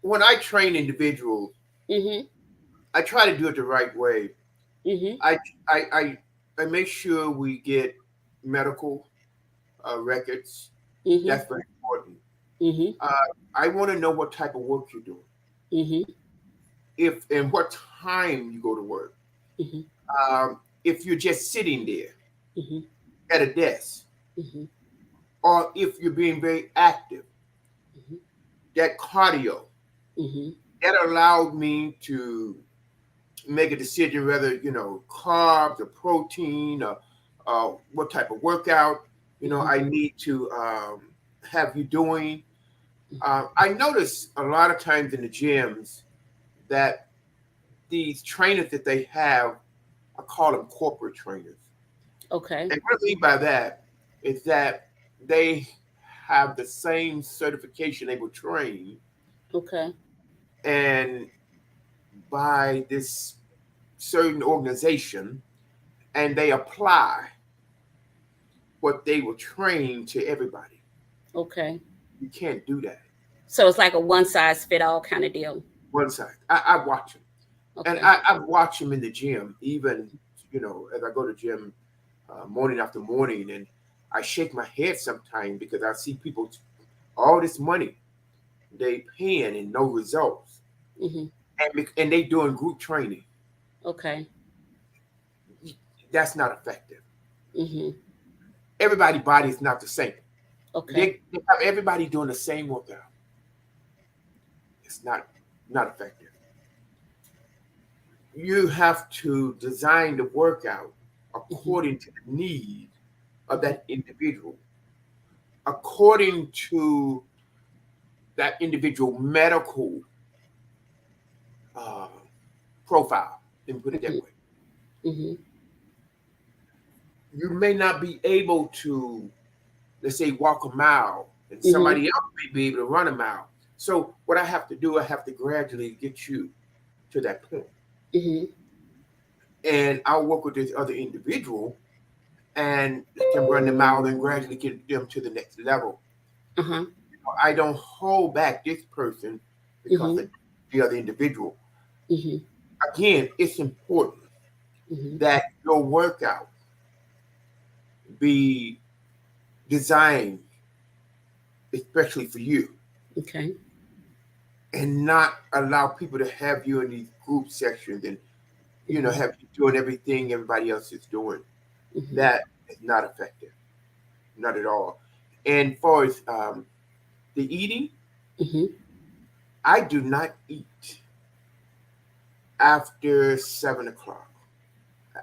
when I train individuals, Mm-hmm. I try to do it the right way. Mm-hmm. I I I, I make sure we get medical records. Mm-hmm. That's very important. Mm-hmm. Uh, I want to know what type of work you're doing, Mm-hmm. if and what time you go to work. Mm-hmm. If you're just sitting there Mm-hmm. at a desk, Mm-hmm. or if you're being very active, that cardio Mm-hmm. that allowed me to make a decision whether carbs or protein or what type of workout Mm-hmm. I need to have you doing. I notice a lot of times in the gyms that these trainers that they have, I call them corporate trainers. Okay. And what I mean by that is that they have the same certification they were trained Okay. and by this certain organization, and they apply what they were trained to everybody. Okay. You can't do that. So it's like a one size fit all kind of deal. One side. I watch them, and Okay. I watch them in the gym. Even as I go to gym morning after morning, and I shake my head sometimes because I see people all this money they paying and no results, Mm-hmm. and they doing group training. Okay. That's not effective. Mm-hmm. Everybody's body is not the same. Okay. They have everybody doing the same workout. It's not effective. You have to design the workout according to the need of that individual, according to that individual medical uh, profile. Let me put it that way. Mm-hmm. You may not be able to, let's say, walk a mile, and Mm-hmm. somebody else may be able to run a mile. So what I have to do, I have to gradually get you to that point. Mm-hmm. And I'll work with this other individual and can run them out and gradually get them to the next level. Uh-huh. I don't hold back this person because Mm-hmm. of the other individual. Mm-hmm. Again, it's important Mm-hmm. that your workout be designed especially for you. Okay. and not allow people to have you in these group sections and Mm-hmm. have you doing everything everybody else is doing. Mm-hmm. That is not effective, not at all. And far as the eating, Mm-hmm. I do not eat after 7 o'clock.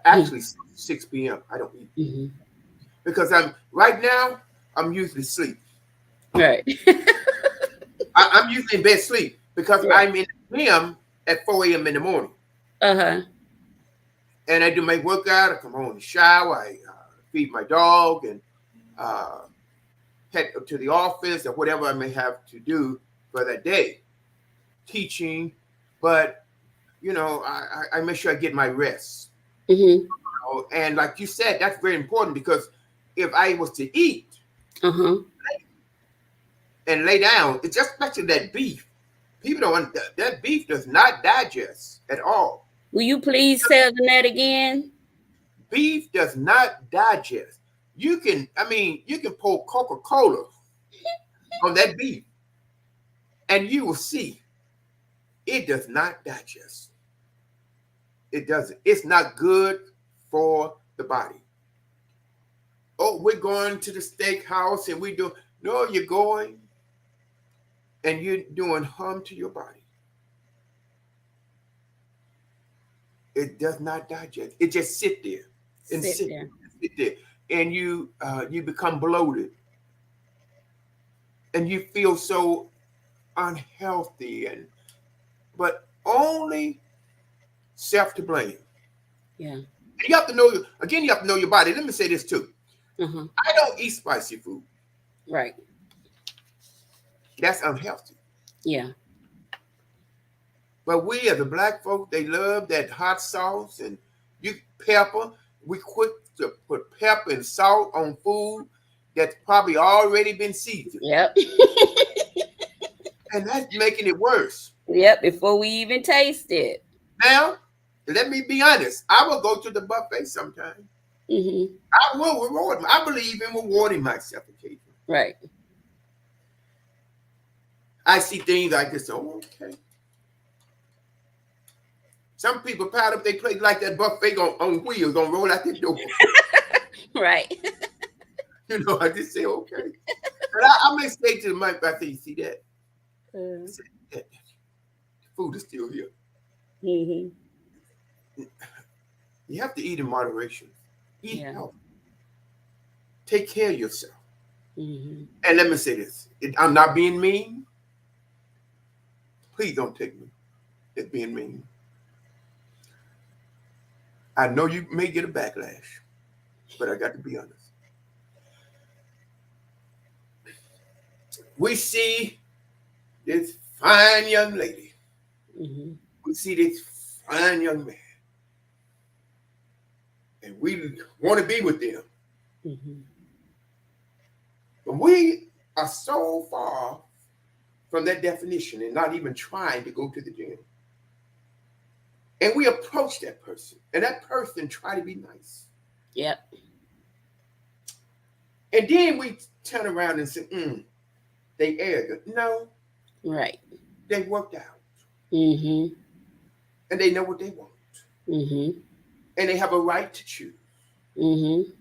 Actually, 6 p.m. I don't eat Mm-hmm. because I'm right now. I'm usually asleep. Right. I'm usually in bed sleep because Yeah. I'm in the gym at 4 a.m. in the morning, Uh-huh. and I do my workout. I come home and shower. I feed my dog and uh, head to the office or whatever I may have to do for that day, teaching. But I make sure I get my rest. Mm-hmm. And like you said, that's very important because if I was to eat Uh-huh. and lay down, it's just especially that beef. People don't want that beef does not digest at all. Will you please tell them that again? Beef does not digest. You can pour Coca-Cola on that beef and you will see it does not digest. It doesn't. It's not good for the body. Oh, we're going to the steakhouse and we do. No, you're going and you're doing harm to your body. It does not digest. It just sit there and Sit there. sit there, and you become bloated, and you feel so unhealthy, and but only self to blame. Yeah. And you have to know again. You have to know your body. Let me say this too. Uh-huh. I don't eat spicy food. Right. That's unhealthy. Yeah. But we as a black folk, they love that hot sauce and you pepper. We quick to put pepper and salt on food that's probably already been seasoned. Yep. And that's making it worse. Yep. Before we even taste it. Now, let me be honest. I will go to the buffet sometime. Mm-hmm. I will reward. I believe in rewarding myself occasionally. Right. I see things like this. Oh, okay. Some people pile up their plate like that buffet on wheels, gonna roll out the door. Right. I just say okay. But I may say to the mic, I say, you see that? I said, that food is still here. Mm-hmm. You have to eat in moderation. Eat Yeah. healthy. Take care of yourself. Mm-hmm. And let me say this. I'm not being mean. Please don't take me as being mean. I know you may get a backlash, but I got to be honest. We see this fine young lady. Mm-hmm. We see this fine young man. And we want to be with them. Mm-hmm. But we are so far from that definition and not even trying to go to the gym. And we approach that person, and that person try to be nice. Yep. And then we turn around and say, they arrogant. No, Right. they worked out. Mm-hmm. And they know what they want. Mm-hmm. And they have a right to choose. Mm-hmm.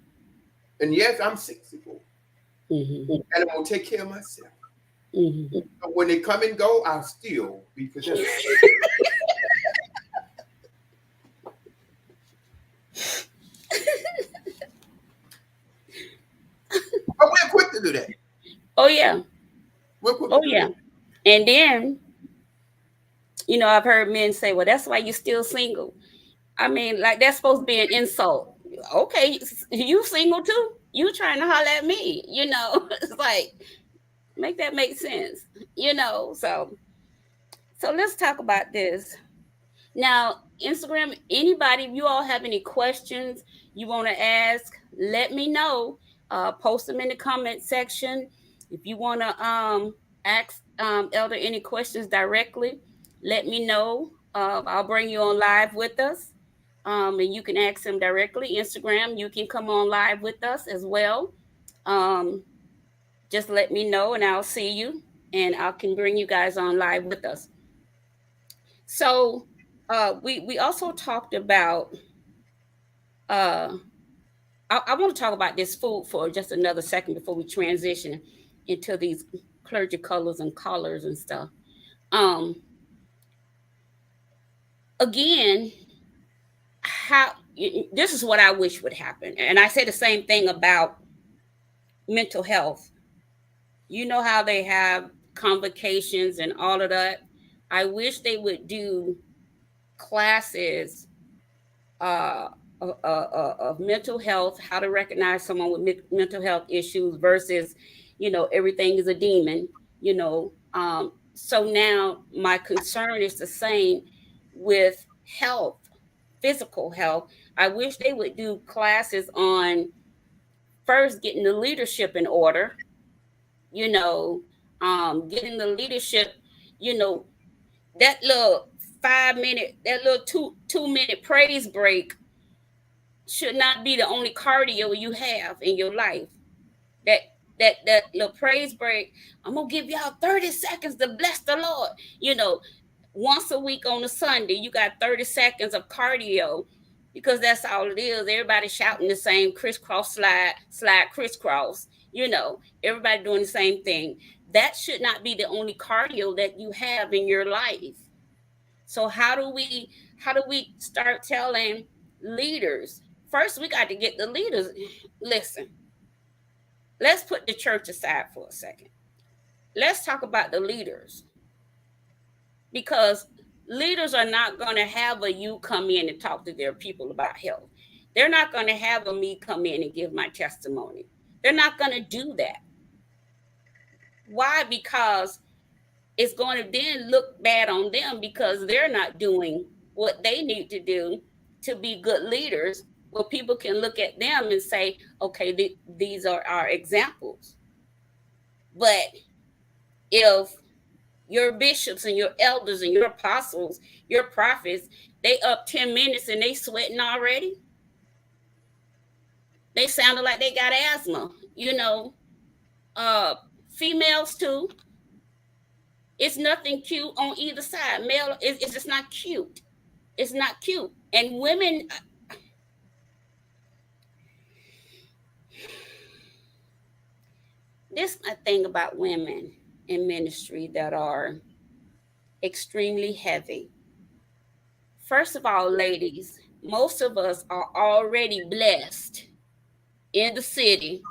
And yes, I'm 64. Mm-hmm. And I'm going to take care of myself. Mm-hmm. But when they come and go, I'll still be possessed. But we're quick to do that. Oh yeah. We're quick Oh to do yeah. that. And then, I've heard men say, "Well, that's why you're still single." I mean, like that's supposed to be an insult. Okay, you single too? You trying to holler at me? It's like make that make sense. So let's talk about this. Now, Instagram, anybody, if you all have any questions you want to ask, let me know. Post them in the comment section. If you want to ask Elder any questions directly, let me know. I'll bring you on live with us. And you can ask them directly. Instagram, you can come on live with us as well. Just let me know and I'll see you and I can bring you guys on live with us. So we also talked about uh I want to talk about this food for just another second before we transition into these clergy colors and collars and stuff. Um Again, how this is what I wish would happen. And I say the same thing about mental health. You know how they have convocations and all of that. I wish they would do classes uh, of mental health, how to recognize someone with mental health issues versus, everything is a demon. So now my concern is the same with health, physical health. I wish they would do classes on first getting the leadership in order, you know, getting the leadership, you know, that little 5 minute, that little two minute praise break should not be the only cardio you have in your life. That that little praise break, I'm gonna give y'all 30 seconds to bless the Lord. You know, once a week on a Sunday, you got 30 seconds of cardio because that's all it is. Everybody shouting the same crisscross slide crisscross. Everybody doing the same thing. That should not be the only cardio that you have in your life. So how do we start telling leaders? First, we got to get the leaders. Listen, let's put the church aside for a second. Let's talk about the leaders, because leaders are not going to have a you come in and talk to their people about health. They're not going to have a me come in and give my testimony. They're not going to do that. Why? Because it's going to then look bad on them because they're not doing what they need to do to be good leaders. Well, people can look at them and say, okay, these are our examples. But if your bishops and your elders and your apostles, your prophets, they up 10 minutes and they sweating already, they sounded like they got asthma, females too. It's nothing cute on either side. Male, it's just not cute. It's not cute. And women, this my thing about women in ministry that are extremely heavy. First of all, ladies, most of us are already blessed in the city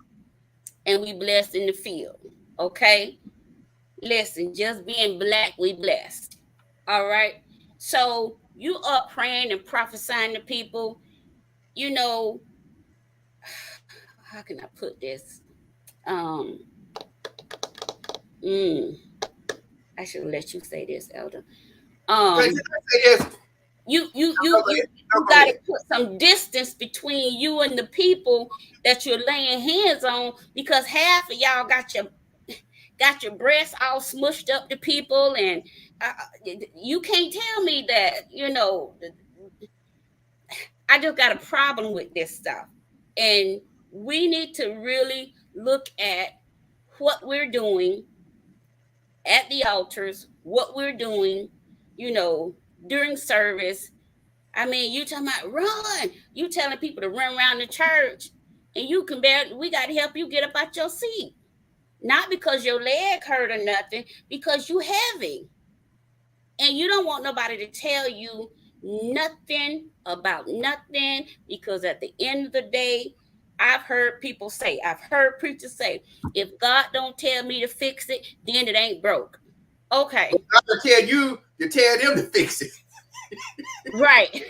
and we blessed in the field. Okay? Listen, just being black, we blessed. All right? So you up praying and prophesying to people, you know, how can I put this? Um, mm, I should let you say this, Elder. Can Um, I say this? you you No, you go you ahead. No, you go got to ahead. put some distance between you and the people that you're laying hands on, because half of y'all got your breasts all smushed up to people, and you can't tell me that. I just got a problem with this stuff, and we need to really look at what we're doing at the altars, what we're doing, during service. I mean, you talking about run. You telling people to run around the church, and we got to help you get up out your seat. Not because your leg hurt or nothing, because you heavy. And you don't want nobody to tell you nothing about nothing, because at the end of the day, I've heard preachers say, if God don't tell me to fix it, then it ain't broke. Okay. I'm gonna tell you to tell them to fix it. Right.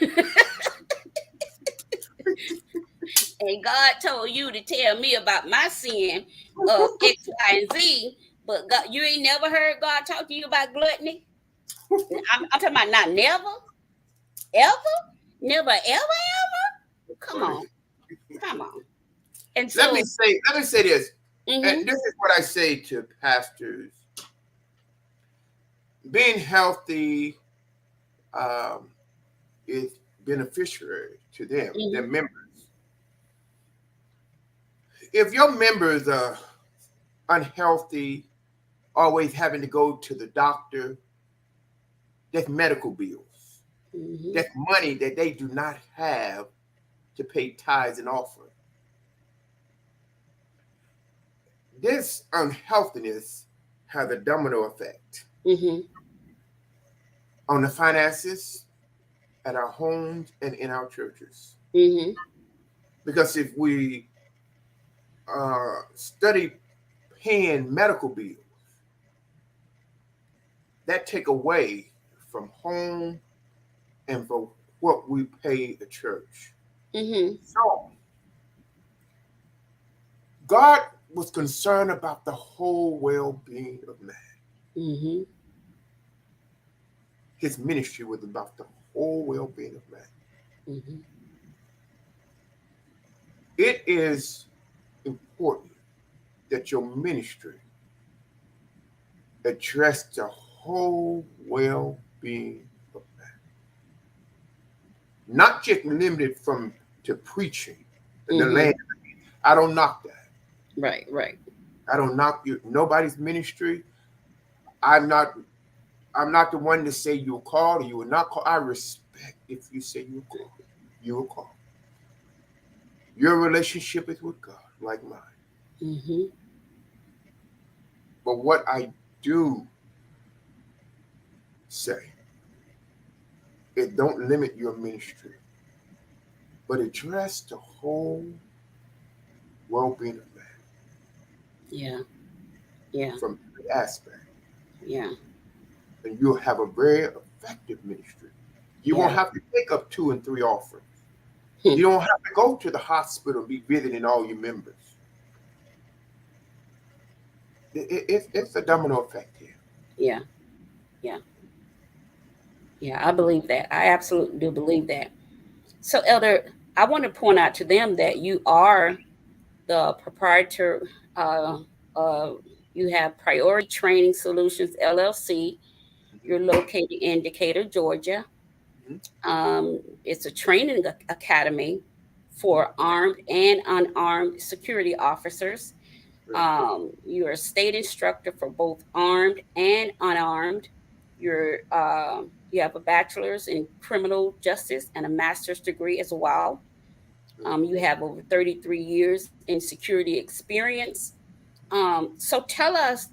And God told you to tell me about my sin of X, Y, and Z, but God, you ain't never heard God talk to you about gluttony? I'm talking about not never, ever, never, ever. Come on. Come on. And Let so, me say this, mhm, and this is what I say to pastors: being healthy is beneficial to them, their mhm, members. If your members are unhealthy, always having to go to the doctor, That's medical bills. Mm-hmm. That's money that they do not have to pay tithes and offering. This unhealthiness has a domino effect Mm-hmm. on the finances at our homes and in our churches. Mm-hmm. Because if we study paying medical bills, that take away from home and from what we pay the church. Mm-hmm. So God was concerned about the whole well-being of man. Mm-hmm. His ministry was about the whole well-being of man. Mm-hmm. It is important that your ministry address the whole well-being of man, not just limited from to preaching in the Mm-hmm. land. I don't knock that. Right, right. I don't knock you nobody's ministry. I'm not I'm not the one to say you're called or you will not call. I respect if you say you're called. You will call. Your relationship is with God, like mine. Mm-hmm. But what I do say is don't limit your ministry, but address the whole well-being of man Yeah, yeah, from every aspect. yeah, And you'll have a very effective ministry. You won't yeah. have to take up 2 and 3 offerings. You don't have to go to the hospital and be visiting all your members. It's a domino effect here. Yeah, yeah, yeah. I believe that. I absolutely do believe that. So, Elder, I want to point out to them that you are the proprietor. Uh, uh, you have Priority Training Solutions LLC. You're located in Decatur, Georgia. Mhm. It's a training academy for armed and unarmed security officers. Right. You're a state instructor for both armed and unarmed. You have a bachelor's in criminal justice and a master's degree as well. Right. You have over 33 years in security experience. So tell us,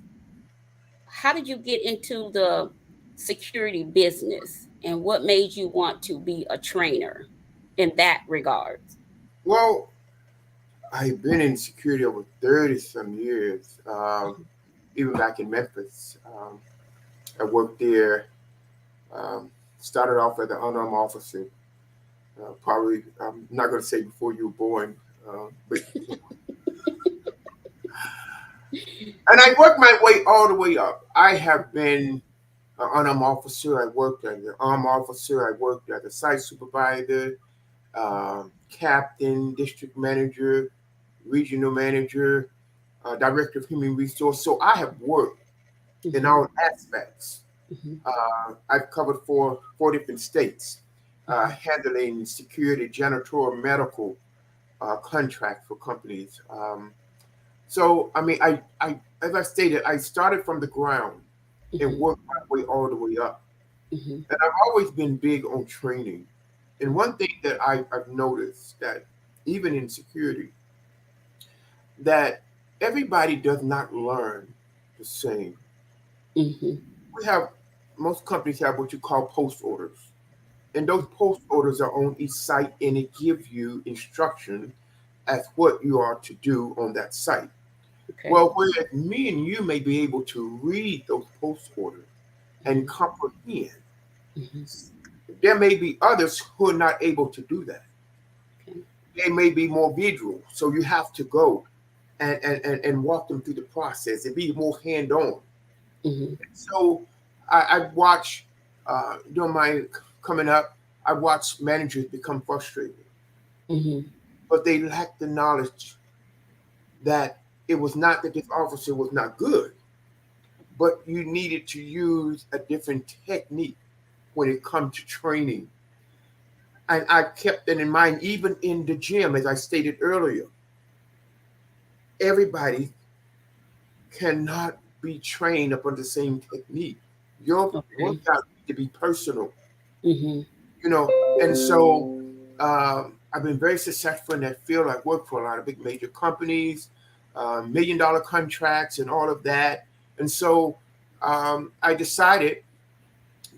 how did you get into the security business and what made you want to be a trainer in that regard? Well, I've been in security over 30 some years, even back in Memphis. I worked there, um, started off as an unarmed officer. Probably, I'm not going to say before you were born, but and I worked my way all the way up. I have been an unarmed officer. I worked as an armed officer. I worked as a site supervisor, captain, district manager, regional manager, director of human resource. So I have worked in Mm-hmm. all aspects. Mm-hmm. I've covered four different states, handling security, janitorial, medical contract for companies. So I mean, I as I stated, I started from the ground and Mm-hmm. worked my way all the way up. Mm-hmm. And I've always been big on training. And one thing that I've noticed that even in security, that everybody does not learn the same. Mm-hmm. We have most companies have what you call post orders. And those post orders are on each site and it gives you instruction as what you are to do on that site. Okay. Well, whereas me and you may be able to read those post orders and comprehend, Mm-hmm. there may be others who are not able to do that. Okay. They may be more visual. So you have to go and walk them through the process and be more hand on. Mm-hmm. So I watch during my coming up, I watched managers become frustrated, Mm-hmm. but they lacked the knowledge that it was not that this officer was not good, but you needed to use a different technique when it comes to training. And I kept that in mind, even in the gym, as I stated earlier. Everybody cannot be trained upon the same technique. Your Okay. workout to be personal, Mm-hmm. And so I've been very successful in that field. I work for a lot of big major companies, $1 million contracts, and all of that. And so I decided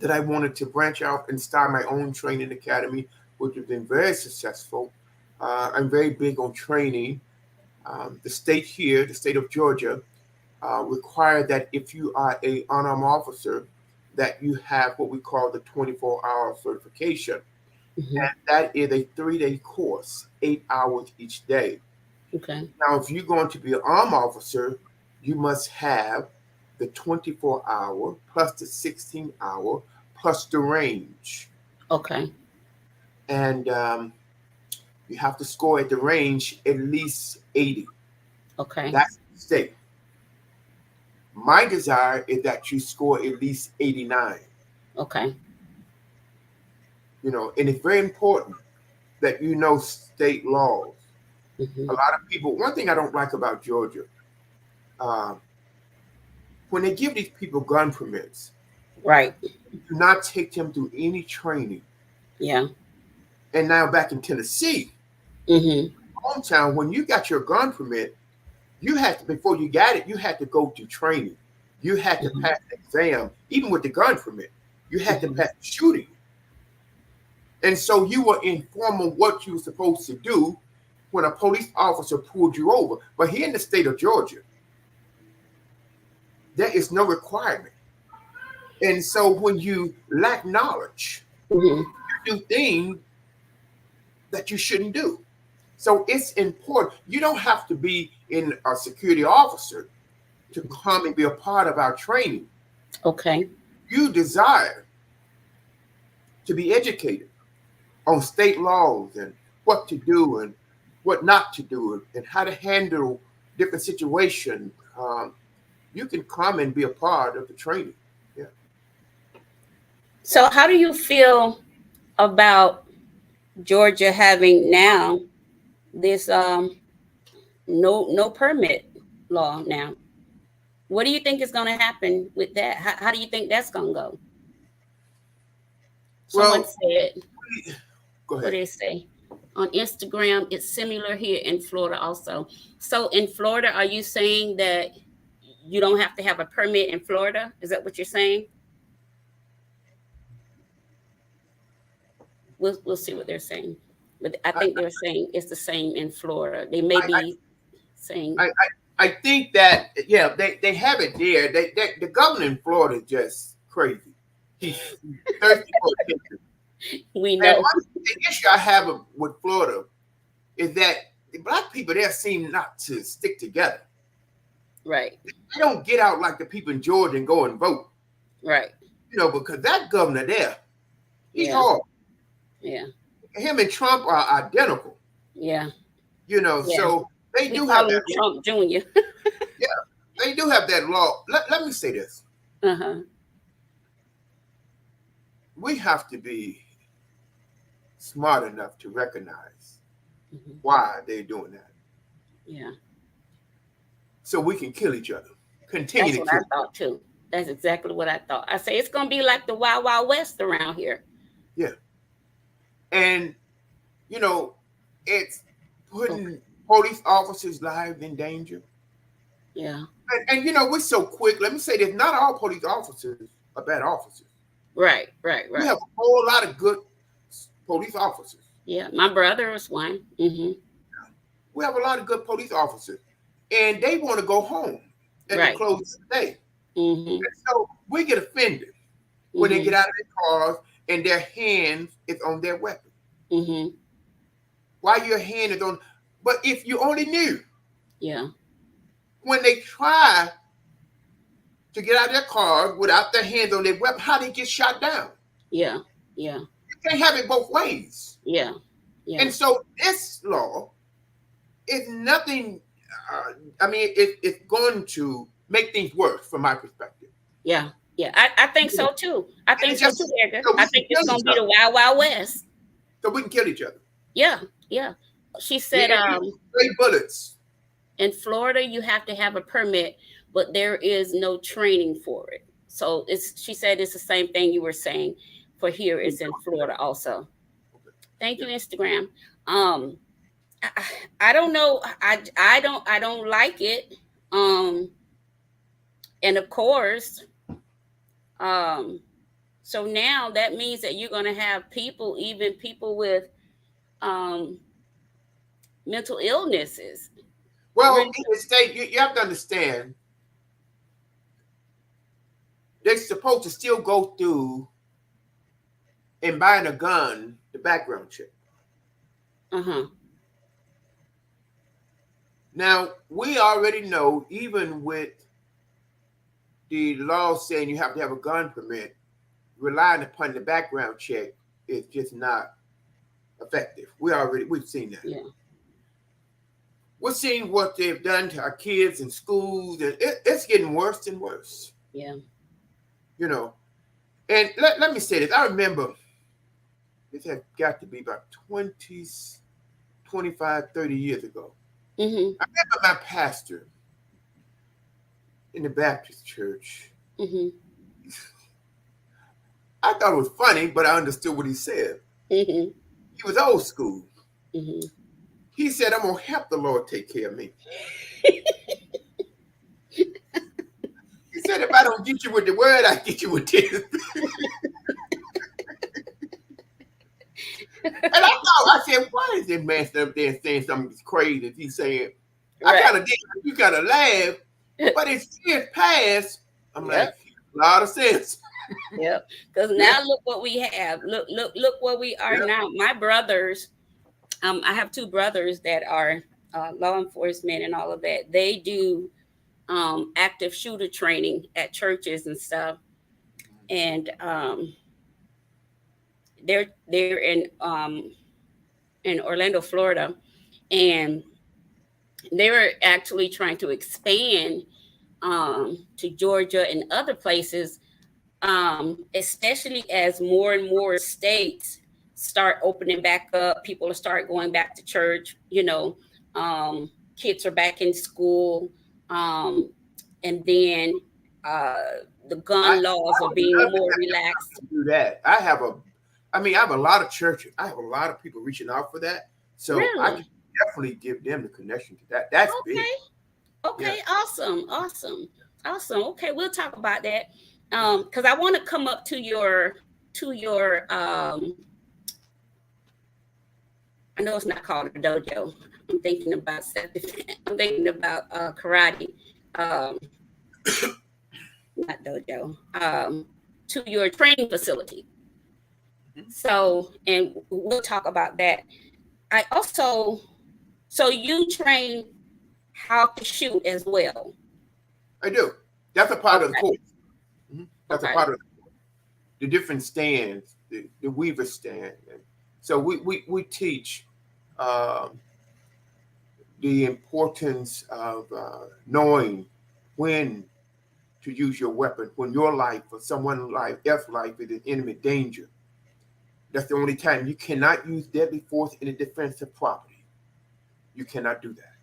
that I wanted to branch out and start my own training academy, which has been very successful. I'm very big on training. The state here, the state of Georgia, require that if you are a unarmed officer, that you have what we call the 24-hour certification. Mm-hmm. And that is a 3-day course, 8 hours each day. Okay. Now, if you're going to be an armed officer, you must have the 24-hour plus the 16-hour plus the range. Okay. And you have to score at the range at least 80. Okay. That's the state. My desire is that you score at least 89. Okay. And it's very important that you know state laws. Mm-hmm. A lot of people, one thing I don't like about Georgia, when they give these people gun permits, Right. do not take them through any training. Yeah. And now back in Tennessee, Mm-hmm. hometown, when you got your gun permit, you had to, before you got it, you had to go to training. You had to Mm-hmm. pass an exam, even with the gun permit. You had Mm-hmm. to pass shooting. And so you were informed of what you were supposed to do when a police officer pulled you over. But here in the state of Georgia, there is no requirement. And so when you lack knowledge, Mm-hmm. you do things that you shouldn't do. So it's important. You don't have to be in a security officer to come and be a part of our training. Okay. You desire to be educated on state laws and what to do and what not to do and how to handle different situations. You can come and be a part of the training. Yeah. So how do you feel about Georgia having now this no permit law now? What do you think is going to happen with that? How do you think that's going to go? Someone Well, said, go what ahead. did they say? On Instagram, it's similar here in Florida also. So in Florida, are you saying that you don't have to have a permit in Florida? Is that what you're saying? We'll see what they're saying. But I I, think they're saying it's the same in Florida. They may I, be saying, I, I think that, yeah, they have it there. The governor in Florida is just crazy. He's thirsty for attention. we And know. the issue I have with Florida is that the black people there seem not to stick together. Right. They don't get out like the people in Georgia and go and vote. Right. Because that governor there, he's Yeah. hard. Yeah. Him and Trump are identical. Yeah. So they We do call have him that. Trump Jr. Yeah, they do have that law. Let me say this. Uh-huh. We have to be smart enough to recognize Mm-hmm. why they're doing that. Yeah. So we can kill each other. Continue That's to what kill. I thought too. That's exactly what I thought. I say it's gonna be like the Wild Wild West around here. Yeah. And it's putting police officers' lives in danger. Yeah. And we're so quick. Let me say this: not all police officers are bad officers. Right. We have a whole lot of good police officers. Yeah. My brother is one. Mm-hmm. We have a lot of good police officers, and they want to go home at the Right. close of the day. Mm-hmm. And so we get offended when they get out of their cars and their hands is on their weapon. Mm-hmm. Why your hand is on? But if you only knew, Yeah. when they try to get out of their car without their hands on their weapon, how they get shot down. Yeah. Yeah. You can't have it both ways. Yeah. Yeah. And so this law is nothing. It's going to make things worse from my perspective. Yeah. Yeah. I think so too. I think so too, Edgar. So I think it's gonna be the Wild Wild West. So we can kill each other. Yeah. Yeah. She said straight bullets. in Florida you have to have a permit, but there is no training for it. So she said it's the same thing you were saying for here. It's in Florida also. Thank you, Instagram. Um, I don't know. I don't like it. Um, and of course, um, so now that means that you're going to have people, even people with um mental illnesses. Well, Really? in the state, you have to understand, they're supposed to still go through and buying a gun, the background check. Uh-huh. Now, we already know, even with the law saying you have to have a gun permit, relying upon the background check is just not effective. We've seen that. Yeah. We're seeing what they've done to our kids in schools, and it's getting worse and worse. Yeah. You know, and let me say this. I remember this had got to be about 20, 25, 30 years ago. Mm-hmm. I remember my pastor in the Baptist church. Mm-hmm. I thought it was funny, but I understood what he said. Mm-hmm. He was old school. Mm-hmm. He said, I'm going to help the Lord take care of me. He said, if I don't get you with the word, I get you with this. And I said, why is this man up there saying something crazy? He's saying, right. I kind of did, you got to laugh, but it's years past. I'm like, a lot of sense. Yep. Because now look what we have. Look where we are now. My brothers, I have two brothers that are law enforcement and all of that. They do active shooter training at churches and stuff. And they're in Orlando, Florida, and they were actually trying to expand to Georgia and other places, especially as more and more states start opening back up. People will start going back to church. Kids are back in school, and then the gun laws are being more relaxed. Do that. I have a lot of churches. I have a lot of people reaching out for that. So really? I can definitely give them the connection to that. That's okay. Big. Okay, yeah. Awesome. Okay, we'll talk about that. Because I want to come up to your I know it's not called a dojo. I'm thinking about I'm thinking about karate. Not dojo. To your training facility. Mm-hmm. So, and we'll talk about that. I also, so you train how to shoot as well. I do. That's a part of the course. Mm-hmm. That's a part of the different stands, the weaver stand. And so we teach the importance of knowing when to use your weapon, when your life or someone's life, else's life is in imminent danger. That's the only time. You cannot use deadly force in a defense of property. You cannot do that.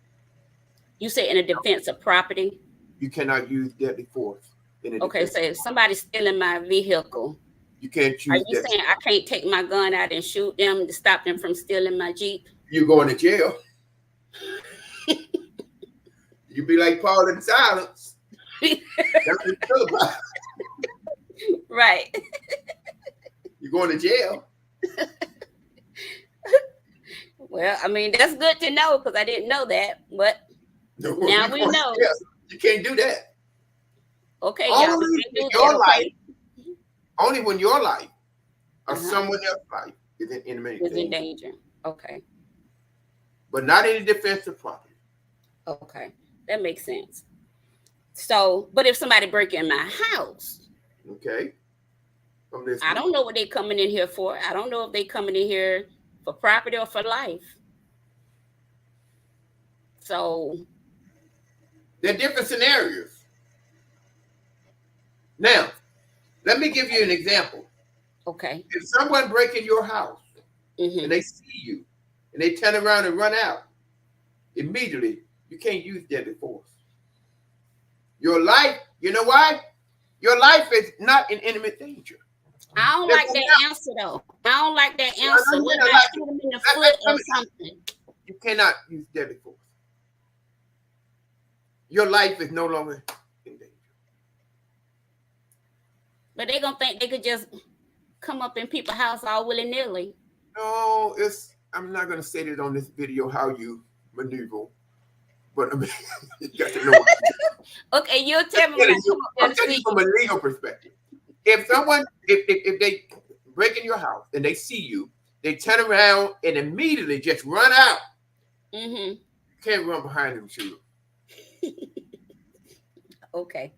You say in a defense of property? You cannot use deadly force in a defense. So if somebody's stealing my vehicle, you can't use. Are you saying I can't take my gun out and shoot them to stop them from stealing my Jeep? You're going to jail. You be like Paul in silence. That's what you feel about. Right. You're going to jail. Well, I mean, that's good to know because I didn't know that. But now we know. You can't do that. Okay. Only when your life or someone else's life is in imminent danger. Okay. But not in defense of property. Okay. That makes sense. So, but if somebody break in my house. Okay. I don't know what they're coming in here for. I don't know if they're coming in here for property or for life. So. They're different scenarios. Now, let me give you an example. Okay. If someone breaks in your house and they see you and they turn around and run out, immediately you can't use deadly force. Your life, you know why? Your life is not in imminent danger. I don't like that answer though. I don't like that answer. What if I shoot him in the foot or something? You cannot use deadly force. Your life is no longer in danger. But they're gonna think they could just come up in people's house all willy-nilly. No, I'm not gonna say that on this video how you maneuver, but I mean, you got to know what to do. Okay, you'll tell me when I come up there I'm telling you from a legal perspective. If they break in your house and they see you, they turn around and immediately just run out. Mm-hmm. You can't run behind them and shoot them. Okay.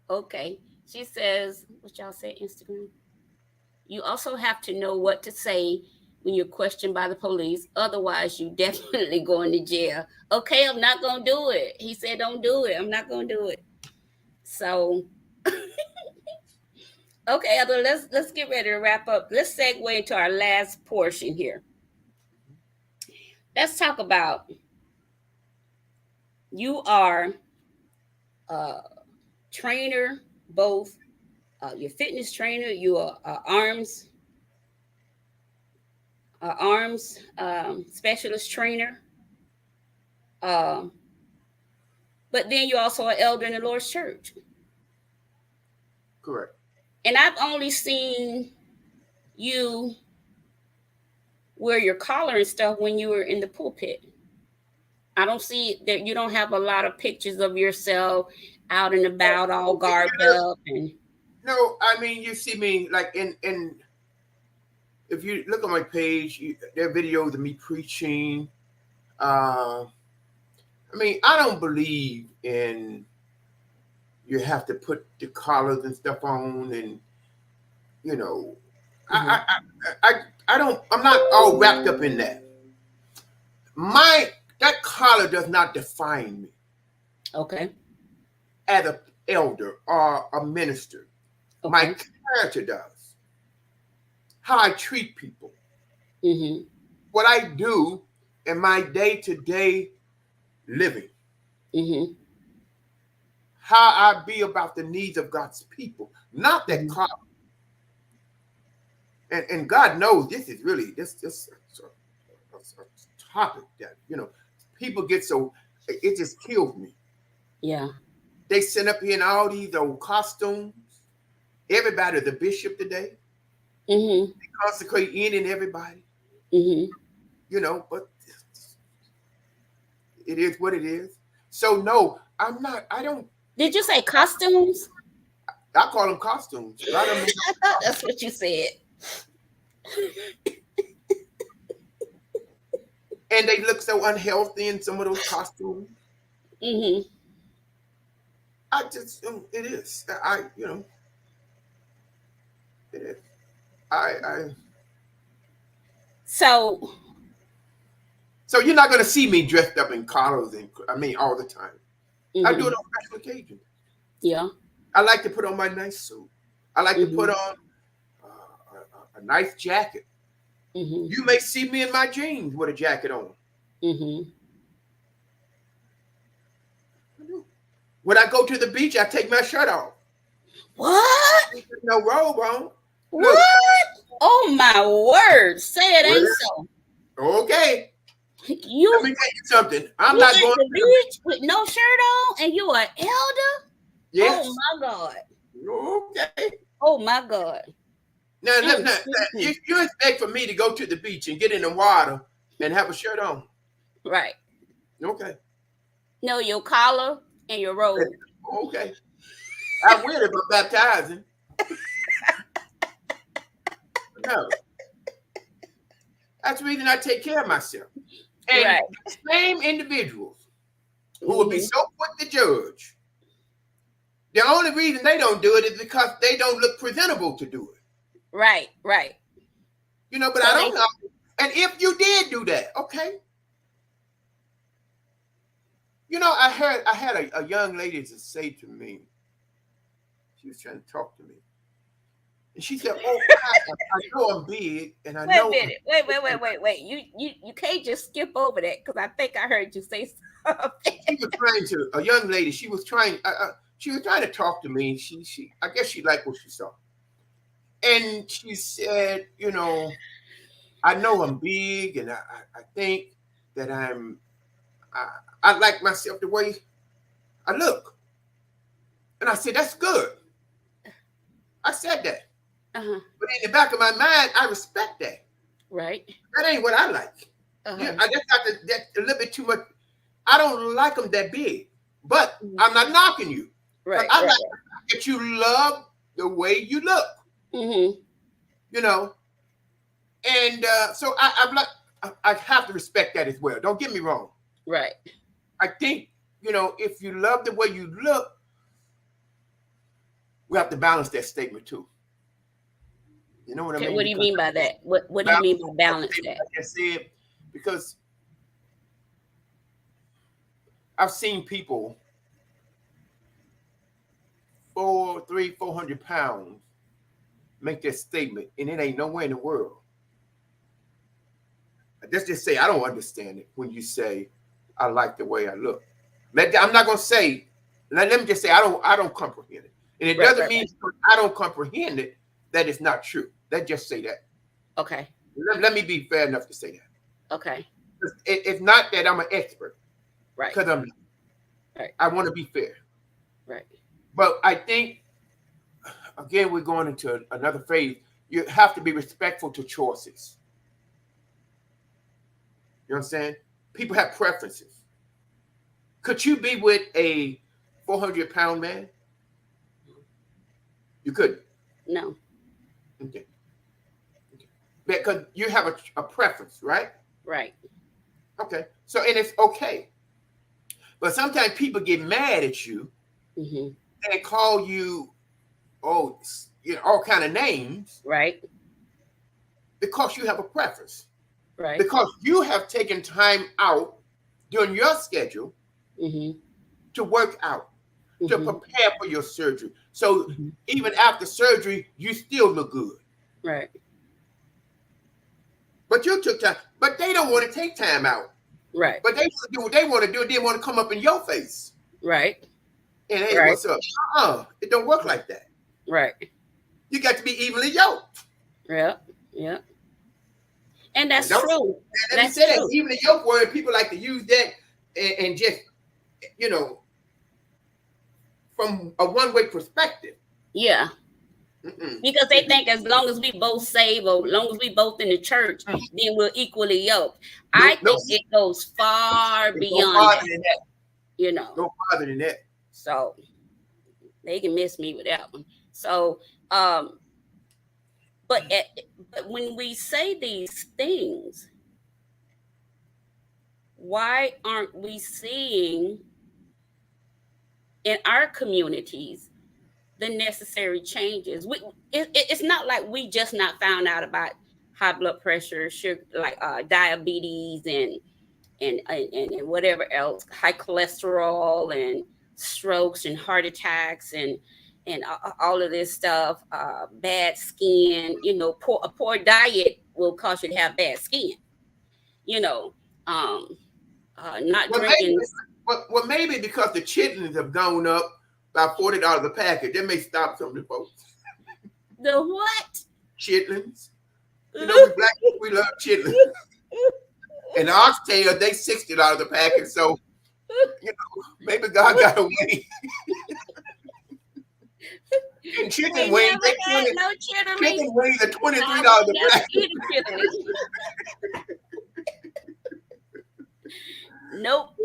Okay. She says, what y'all say, Instagram? You also have to know what to say when you're questioned by the police. Otherwise, you definitely going to jail. Okay, I'm not going to do it. He said, don't do it. I'm not going to do it. So, okay, let's get ready to wrap up. Let's segue into our last portion here. Let's talk about you are a trainer, both your fitness trainer, you are arms specialist trainer, but then you're also an elder in the Lord's church. Correct. And I've only seen you wear your collar and stuff when you were in the pulpit. I don't see that. You don't have a lot of pictures of yourself out and about, all garbed up. And no, I mean, you see me like in if you look on my page, there are videos of me preaching. I mean, I don't believe in you have to put the collars and stuff on, and you know, I don't. I'm not all wrapped up in that. That collar does not define me. Okay. As an elder or a minister, okay. My character does. How I treat people, what I do in my day-to-day living, how I be about the needs of God's people, not that collar. And God knows this is really this a topic that people get so it just kills me. Yeah. They send up here in all these old costumes. Everybody's a bishop today. They consecrate in and everybody. But it is what it is. So no, I'm not. I don't. Did you say costumes? I call them costumes. I thought that's what you said. And they look so unhealthy in some of those costumes. I just, it is. It is. So you're not going to see me dressed up in collars all the time. I do it on special occasions. Yeah. I like to put on my nice suit. I like to put on a nice jacket. You may see me in my jeans with a jacket on. When I go to the beach, I take my shirt off. What? No robe on. What? Look. Oh my word! Say it ain't so. Okay. Let me tell you something. I'm not going to the beach with no shirt on, and you are elder. Yes. Oh my God. Okay. Oh my God. Now, you expect for me to go to the beach and get in the water and have a shirt on? Right. Okay. No, your collar and your robe. Okay. I will if I'm baptizing. No. That's the reason I take care of myself. And the same individuals who will be so quick to judge, the only reason they don't do it is because they don't look presentable to do it. Right. But I don't know. And if you did do that, okay. I had a young lady to say to me, she was trying to talk to me. And she said, "Oh, I know I'm big, and I know." Wait a minute. Wait. You can't just skip over that because I think I heard you say something. She was trying to. A young lady. She was trying. she was trying to talk to me. She I guess she liked what she saw. And she said, I know I'm big, and I think that I like myself the way I look. And I said, that's good. I said that. Uh-huh. But in the back of my mind, I respect that. Right. That ain't what I like. Uh-huh. I just got that a little bit too much. I don't like them that big. But I'm not knocking you. Right. I like that you love the way you look. Mm-hmm. And so I have to respect that as well. Don't get me wrong. Right. I think, if you love the way you look, we have to balance that statement too. You know what I mean? What do you mean by that? What do you mean by balance that? Like I said, because I've seen people 400 pounds make that statement, and it ain't nowhere in the world. Let's just say I don't understand it when you say I like the way I look. I'm not gonna say. Let me just say I don't comprehend it, and it doesn't mean I don't comprehend it that it's not true. Let's just say that. Okay. Let me be fair enough to say that. Okay. It's not that I'm an expert, right? Because I'm. Right. I want to be fair. Right. But I think, again, we're going into another phase. You have to be respectful to choices. You understand? People have preferences. Could you be with a 400-pound man? You couldn't. No. Okay. Because you have a preference, right? Right. Okay. So, and it's okay. But sometimes people get mad at you and call you, all kind of names. Right. Because you have a preference. Right. Because you have taken time out during your schedule to work out, to prepare for your surgery. So even after surgery, you still look good. Right. But you took time. But they don't want to take time out. Right. But they want to do what they want to do. They want to come up in your face. Right. And hey, what's up? It don't work like that. Right. You got to be evenly yoked. Yeah. Yeah. And that's true. And let me say that evenly yoked word, people like to use that and just, from a one-way perspective. Yeah. Because they think as long as we both saved or as long as we both in the church, then we're equally yoked. I think it goes far beyond that. Go farther than that. So they can miss me with that one. So, but when we say these things, why aren't we seeing in our communities the necessary changes? It's not like we just not found out about high blood pressure, sugar, like diabetes and whatever else, high cholesterol and strokes and heart attacks and all of this stuff, bad skin. A poor diet will cause you to have bad skin. Not drinking. Maybe because the chitlins have gone up by $40 a packet, that may stop some of the folks. The what? Chitlins. We black people, we love chitlins. And the oxtail, they $60 a packet. So, maybe God got a way. And chicken wings, chicken wings are $23 a packet. Nope.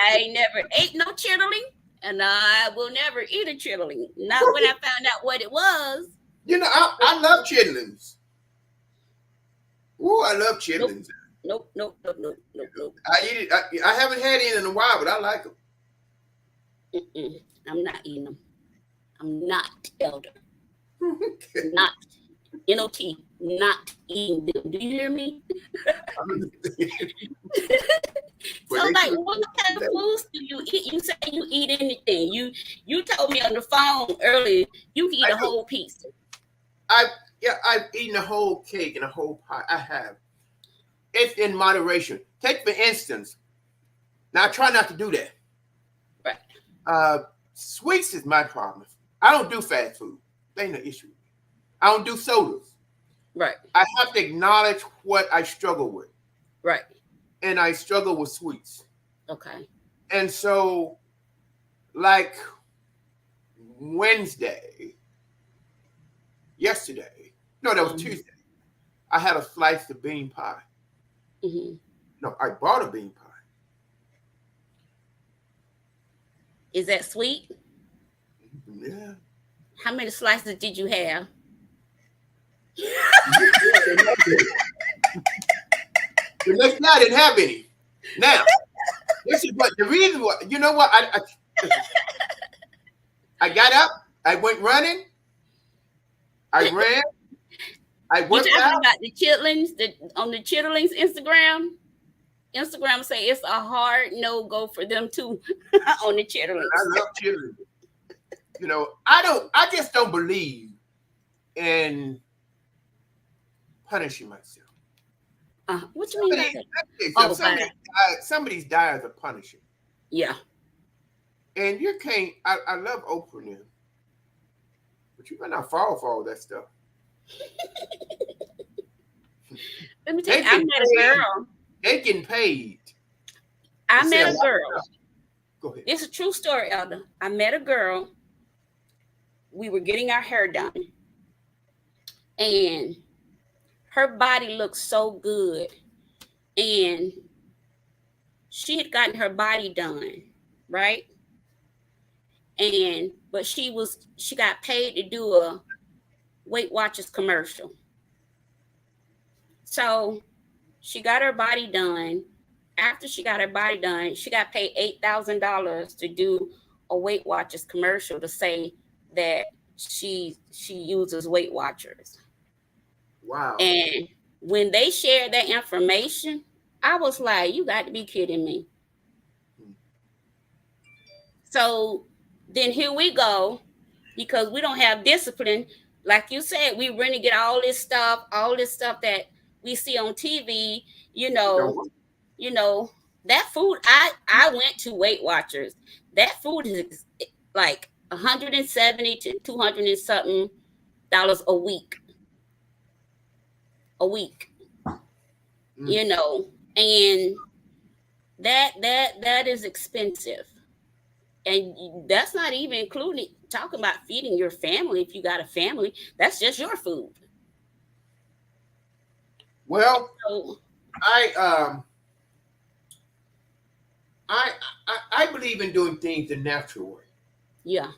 I never ate no chitterling, and I will never eat a chitterling. Not when I found out what it was. I love chitlins. Ooh, I love chitlins. Nope. I eat it. I haven't had any in a while, but I like them. I'm not eating them. I'm not, Elder. Not. N-O-T. Not eating them. Do you hear me? So, what kind of foods do you eat? You say you eat anything. You told me on the phone earlier you can eat a whole piece. I've eaten a whole cake and a whole pie. I have. It's in moderation. Take for instance. Now I try not to do that. Right. Sweets is my problem. I don't do fast food. That ain't no issue. I don't do sodas. Right. I have to acknowledge what I struggle with. Right. And I struggle with sweets. Okay. And so, like yesterday, no, that was Tuesday, I had a slice of bean pie. Mm-hmm. No, I bought a bean pie. Is that sweet? Yeah. How many slices did you have? The next day I didn't have any. Now, this is what the reason why. You know what? I got up. I went running. I ran. I worked You talking out. about the chitlins on the chitlins Instagram? Instagram say it's a hard no-go for them too on the chitlins. I love children. You know, I just don't believe in punishing myself. What you mean by that? Some of these diets are punishing. Yeah. And you can't, I love Oprah now, but you better not fall for all that stuff. Let me tell you, I met a girl. They getting paid. I met a girl. Go ahead. It's a true story, Elder. I met a girl. We were getting our hair done. And her body looked so good. And she had gotten her body done, right? But she got paid to do a Weight Watchers commercial. So she got her body done. After she got her body done, she got paid $8,000 to do a Weight Watchers commercial to say that she uses Weight Watchers. Wow. And when they shared that information, I was like, you got to be kidding me. So then here we go, because we don't have discipline. Like you said, we really get all this stuff that we see on TV, you know, that food, I went to Weight Watchers. That food is like $170 to $200 and something a week. You know, and that is expensive. And that's not even including talking about feeding your family. If you got a family, that's just your food. Well, so, I believe in doing things the natural way. Yeah.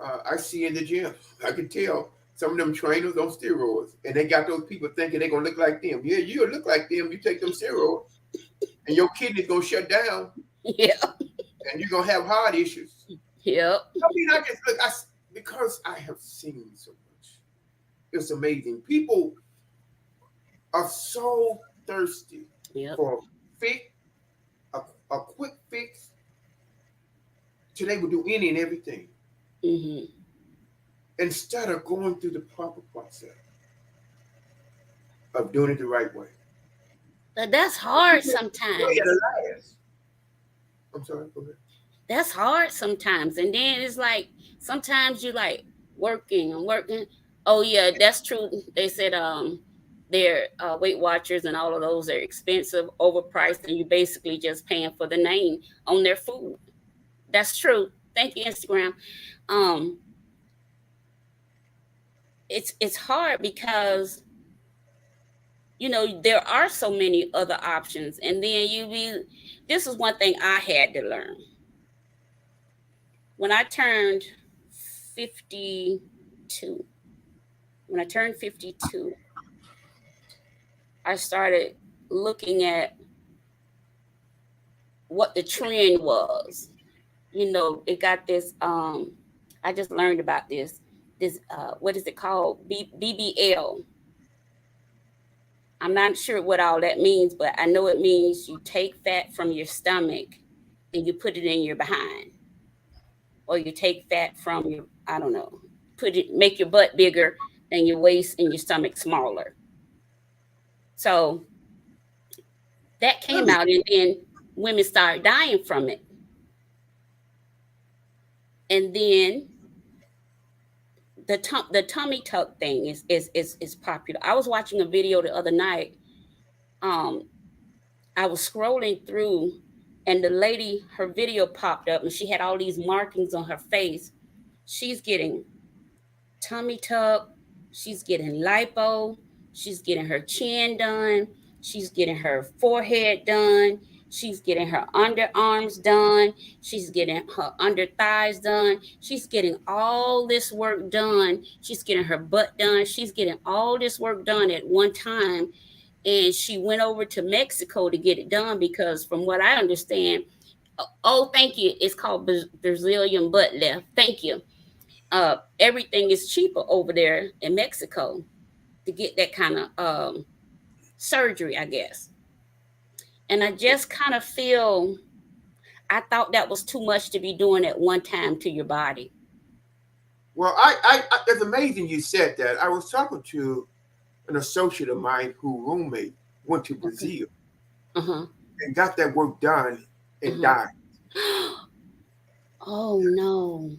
I see in the gym, I can tell some of them trainers on steroids, and they got those people thinking they're gonna look like them. Yeah, you'll look like them. You take them steroids, and your kidney's gonna shut down. Yeah. And you're gonna have heart issues. Yep. I mean, I just look. Because I have seen so much. It's amazing. People are so thirsty for a quick fix. Today will do any and everything. Mm-hmm. Instead of going through the proper process of doing it the right way. But that's hard sometimes. I'm sorry, go ahead. That's hard sometimes. And then it's like, sometimes you like working. Oh yeah, that's true. They said their Weight Watchers and all of those are expensive, overpriced, and you're basically just paying for the name on their food. That's true. Thank you, Instagram. It's hard because, you know, there are so many other options. And then this is one thing I had to learn. When I turned 52, I started looking at what the trend was. You know, it got this, I just learned about this, what is it called? BBL. I'm not sure what all that means, but I know it means you take fat from your stomach and you put it in your behind. Or you take fat from your, I don't know, make your butt bigger and your waist and your stomach smaller. So that came out, and then women started dying from it. And then the tummy tuck thing is popular. I was watching a video the other night. Um, I was scrolling through, and the lady, her video popped up, and she had all these markings on her face. She's getting tummy tuck. She's getting lipo. She's getting her chin done. She's getting her forehead done. She's getting her underarms done. She's getting her under thighs done. She's getting all this work done. She's getting her butt done. She's getting all this work done at one time. And she went over to Mexico to get it done because, from what I understand, oh, thank you. It's called Brazilian butt lift. Thank you. Everything is cheaper over there in Mexico to get that kind of surgery, I guess. And I just kind of feel, I thought that was too much to be doing at one time to your body. Well, I it's amazing you said that. I was talking to an associate of mine whose roommate went to Brazil and got that work done and died. Oh no.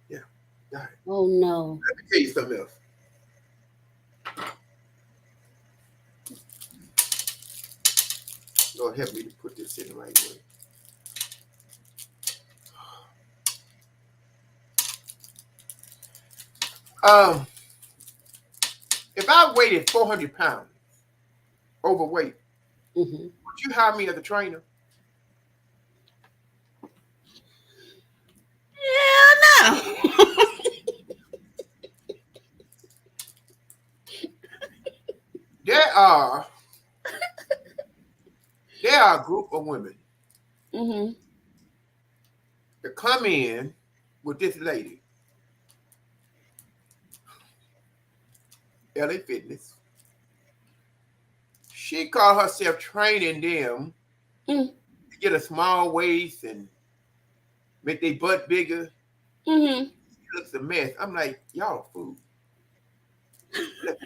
Yeah, died. Oh no. Let me tell you something else. Lord help me to put this in the right way. If I weighted 400 pounds overweight, would you hire me as a trainer? Hell no. There are a group of women that come in with this lady, LA Fitness. She called herself training them to get a small waist and make their butt bigger. She looks a mess. I'm like, y'all fool.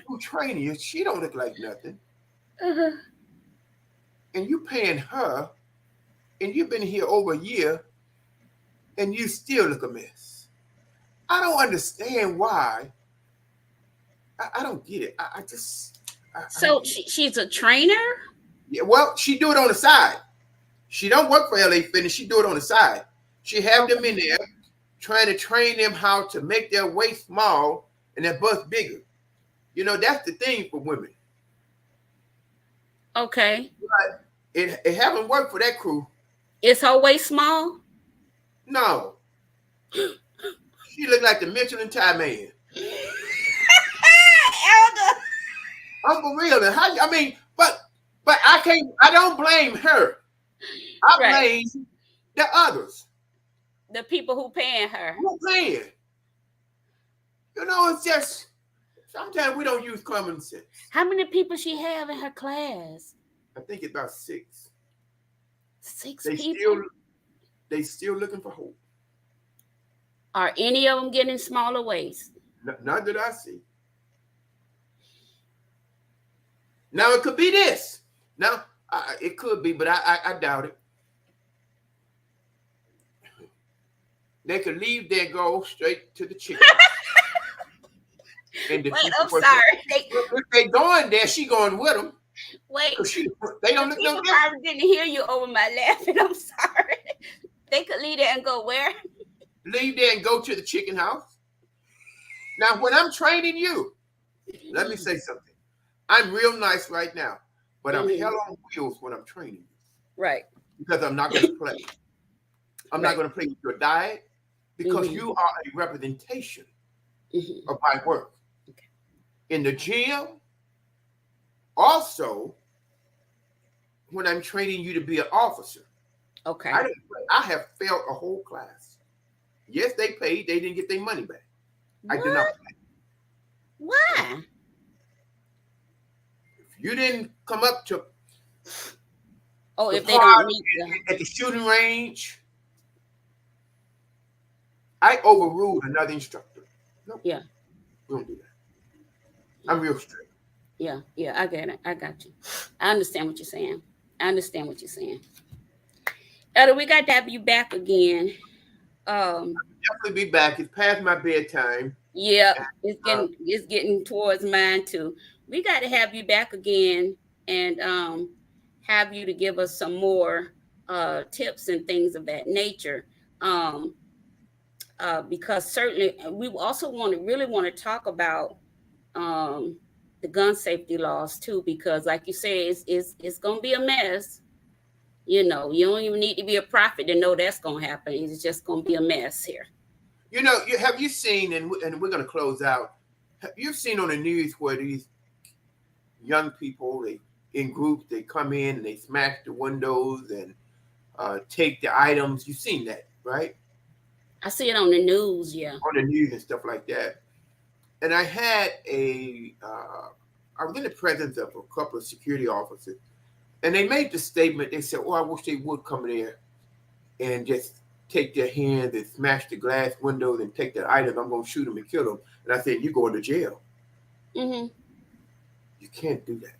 Who training you? She don't look like nothing. And you paying her, and you've been here over a year, and you still look a mess. I don't understand why. I don't get it. I just. So she's a trainer? Yeah, well, she do it on the side. She don't work for LA Fitness. She do it on the side. She have them in there trying to train them how to make their waist small and their butts bigger. You know, that's the thing for women. Okay. But it haven't worked for that crew. Is her waist small? No. She look like the Michelin Tie Man. Elder. I'm for real. But I don't blame her. I blame the others. The people who paying her. Who paying? You know, it's just sometimes we don't use common sense. How many people she have in her class? I think it's about 6. 6 people? They still looking for hope. Are any of them getting smaller waists? Not that I see. Now, it could be this. Now, it could be, but I doubt it. They could leave there, go straight to the chicken. Wait, I'm sorry. If they going there, she going with them. Wait. They don't look no different. I didn't hear you over my laughing. I'm sorry. They could leave there and go where? Leave there and go to the chicken house. Now, when I'm training you, let me say something. I'm real nice right now, but I'm hell on wheels when I'm training you. Right. Because I'm not going to play. I'm not going to play with your diet because you are a representation of my work. Okay. In the gym, also, when I'm training you to be an officer. Okay. I have failed a whole class. Yes, they paid. They didn't get their money back. What? I did not pay. Why? You didn't come up to if they don't meet at the shooting range. I overruled another instructor. Nope. Yeah. We don't do that. I'm real straight. Yeah, I get it. I got you. I understand what you're saying. Elder, we got to have you back again. Definitely be back. It's past my bedtime. Yep, Uh, it's getting towards mine too. We got to have you back again and have you to give us some more tips and things of that nature. Um, because certainly we also really want to talk about um, the gun safety laws too, because like you say, it's gonna be a mess. You know, you don't even need to be a prophet to know that's gonna happen. It's just gonna be a mess here. have you seen, and we're going to close out, have you seen on the news where these young people, they in groups, they come in and they smash the windows and take the items? You've seen that, right? I see it on the news. Yeah. On the news and stuff like that. And I was in the presence of a couple of security officers, and they made the statement. They said, "Oh, I wish they would come in there and just take their hands and smash the glass windows and take their items. I'm going to shoot them and kill them." And I said, "You're going to jail. Mm-hmm. You can't do that.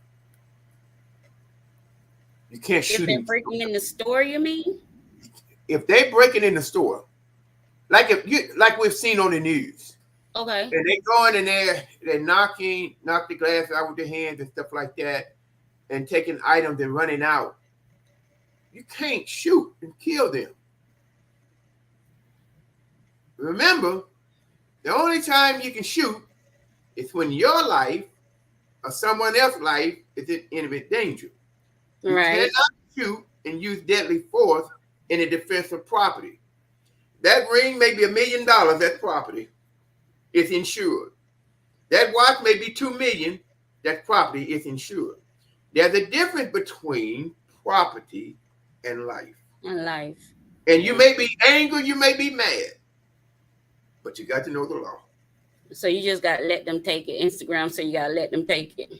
You can't If shoot they're them." breaking in the store, you mean? If they breaking in the store, like we've seen on the news, Okay. and they going in there, they're knock the glass out with their hands and stuff like that, and taking items and running out. You can't shoot and kill them. Remember, the only time you can shoot is when your life or someone else's life is in imminent danger. You Right. cannot shoot and use deadly force in the defense of property. That ring may be $1 million. That's property. It's insured. That watch may be $2 million. That property is insured. There's a difference between property and life. And life. And you may be angry, you may be mad, but you got to know the law. So you just got to let them take it. Instagram, so you got to let them take it.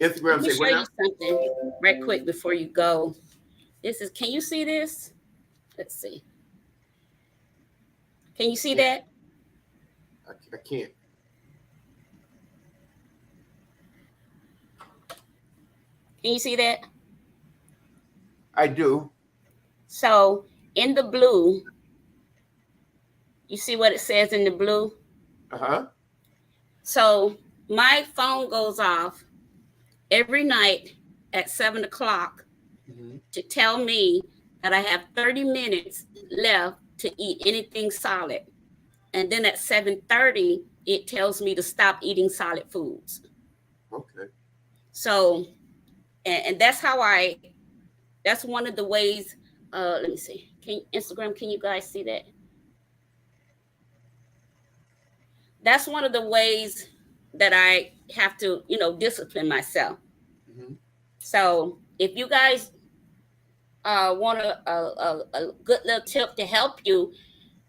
Instagram Let me say, show you something right quick before you go. Can you see this? Let's see. Can you see that? I can't. Can you see that? I do. So in the blue, you see what it says in the blue? Uh-huh. So my phone goes off every night at 7 o'clock to tell me that I have 30 minutes left to eat anything solid. And then at 7:30, it tells me to stop eating solid foods. Okay. So, and that's that's one of the ways, let me see. Instagram, can you guys see that? That's one of the ways that I have to, discipline myself. Mm-hmm. So if you guys want a good little tip to help you,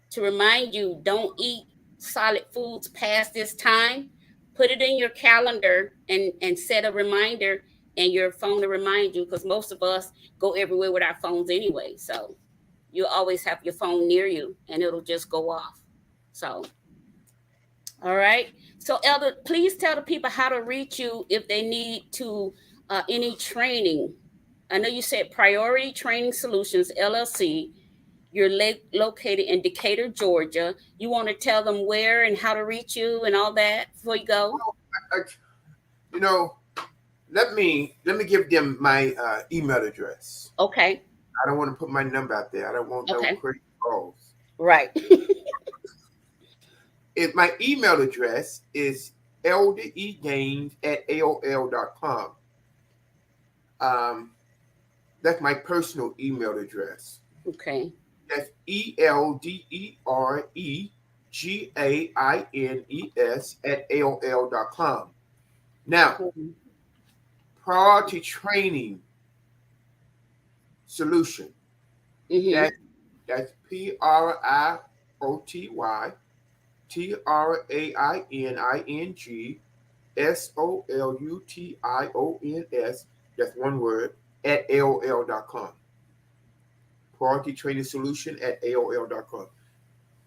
to remind you, don't eat solid foods past this time, put it in your calendar and set a reminder in your phone to remind you, because most of us go everywhere with our phones anyway. So you always have your phone near you and it'll just go off. So, all right. So Elder, please tell the people how to reach you if they need to any training. I know you said Priority Training Solutions, LLC. You're located in Decatur, Georgia. You want to tell them where and how to reach you and all that before you go? Let me give them my email address. Okay. I don't want to put my number out there. I don't want no crazy calls. Right. My email address is eldegaines@aol.com. That's my personal email address. Okay. That's ELDEREGAINES@AOL.com. Now, Priority Training Solution. Mm-hmm. That's PRIOTYTRAINING SOLUTIONS. That's one word, at AOL.com. Priority Training Solution at AOL.com.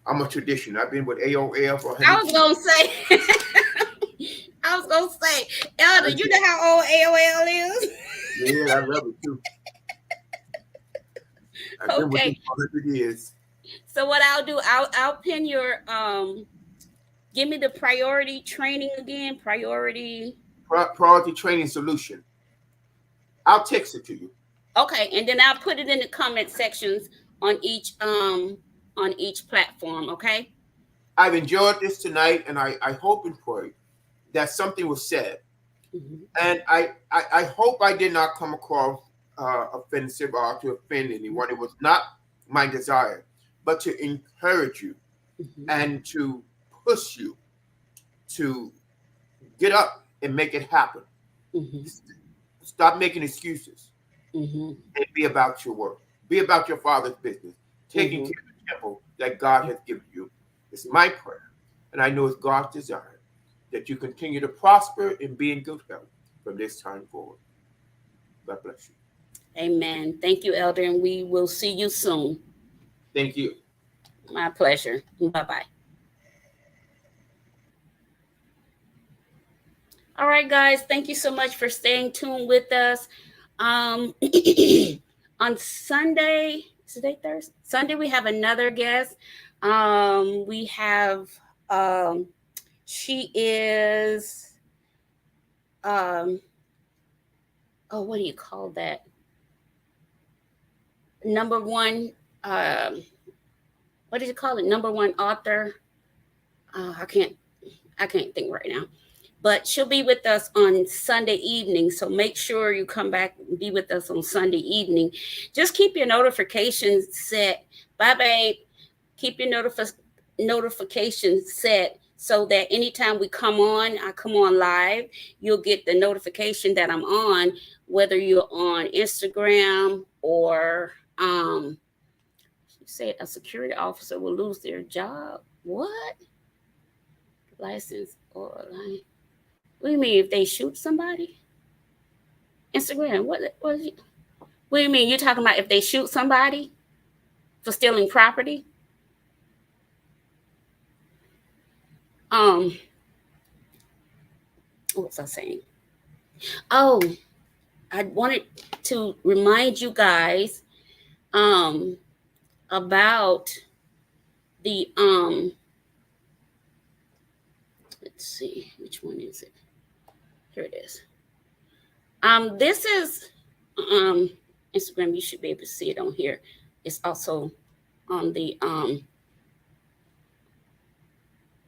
I'm a tradition. I've been with AOL for 100 years. I was gonna say, Elder, you know how old AOL is? Yeah, I love it too. I've been with him Okay. for 100 years. So what I'll do, I'll pin your give me the priority training again. Priority. Priority training solution. I'll text it to you. Okay, and then I'll put it in the comment sections on each platform. Okay. I've enjoyed this tonight, and I hope and pray that something was said. Mm-hmm. And I hope I did not come across offensive or to offend anyone. It was not my desire, but to encourage you Mm-hmm. and to push you to get up and make it happen. Mm-hmm. Stop making excuses Mm-hmm. and be about your work. Be about your Father's business, taking Mm-hmm. care of the temple that God has given you. It's my prayer, and I know it's God's desire that you continue to prosper and be in good health from this time forward. God bless you. Amen. Thank you, Elder, and we will see you soon. Thank you. My pleasure. Bye bye. All right, guys. Thank you so much for staying tuned with us. Um, on Sunday, is today Thursday? Sunday, we have another guest. We have she is oh, what do you call that? Number one, what did you call it? Number one author. I can't think right now. But she'll be with us on Sunday evening. So make sure you come back and be with us on Sunday evening. Just keep your notifications set. Bye, babe. Keep your notifications set so that anytime we come on, I come on live, you'll get the notification that I'm on, whether you're on Instagram or you said a security officer will lose their job. What? License or line? What do you mean if they shoot somebody? Instagram. What do you mean? You're talking about if they shoot somebody for stealing property? Um, what was I saying? Oh, I wanted to remind you guys about the let's see, which one is it? Here it is. This is Instagram. You should be able to see it on here. It's also on the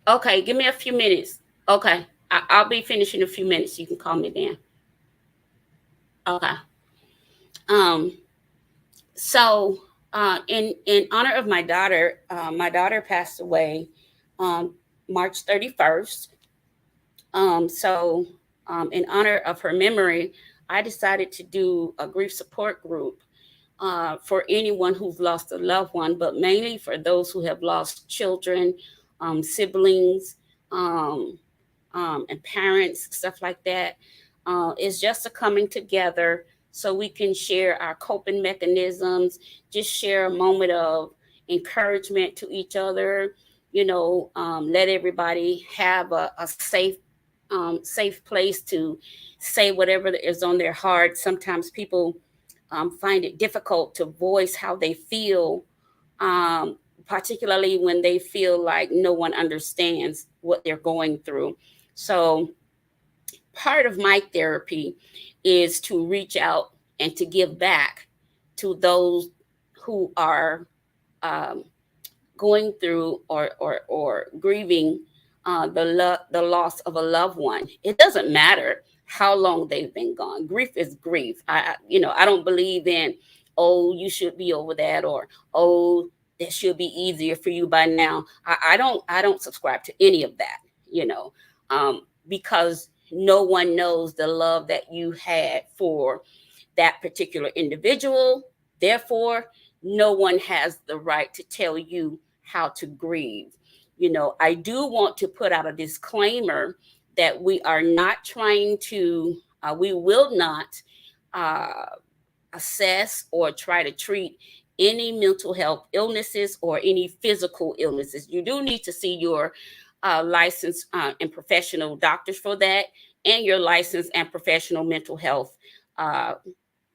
okay, give me a few minutes. Okay. I'll be finishing in a few minutes. You can call me then. Okay. Um, so in honor of my daughter passed away March 31st. So in honor of her memory, I decided to do a grief support group for anyone who's lost a loved one, but mainly for those who have lost children, siblings, um, and parents, stuff like that. It's just a coming together so we can share our coping mechanisms, just share a moment of encouragement to each other, let everybody have a safe place to say whatever is on their heart. Sometimes people find it difficult to voice how they feel, particularly when they feel like no one understands what they're going through. So, part of my therapy is to reach out and to give back to those who are um, going through or grieving the loss of a loved one. It doesn't matter how long they've been gone. Grief is grief. I don't believe in, oh, you should be over that, or oh, that should be easier for you by now. I don't subscribe to any of that. Because no one knows the love that you had for that particular individual. Therefore, no one has the right to tell you how to grieve. I do want to put out a disclaimer that we are not trying to, we will not uh, assess or try to treat any mental health illnesses or any physical illnesses. You do need to see your licensed and professional doctors for that, and your licensed and professional mental health uh,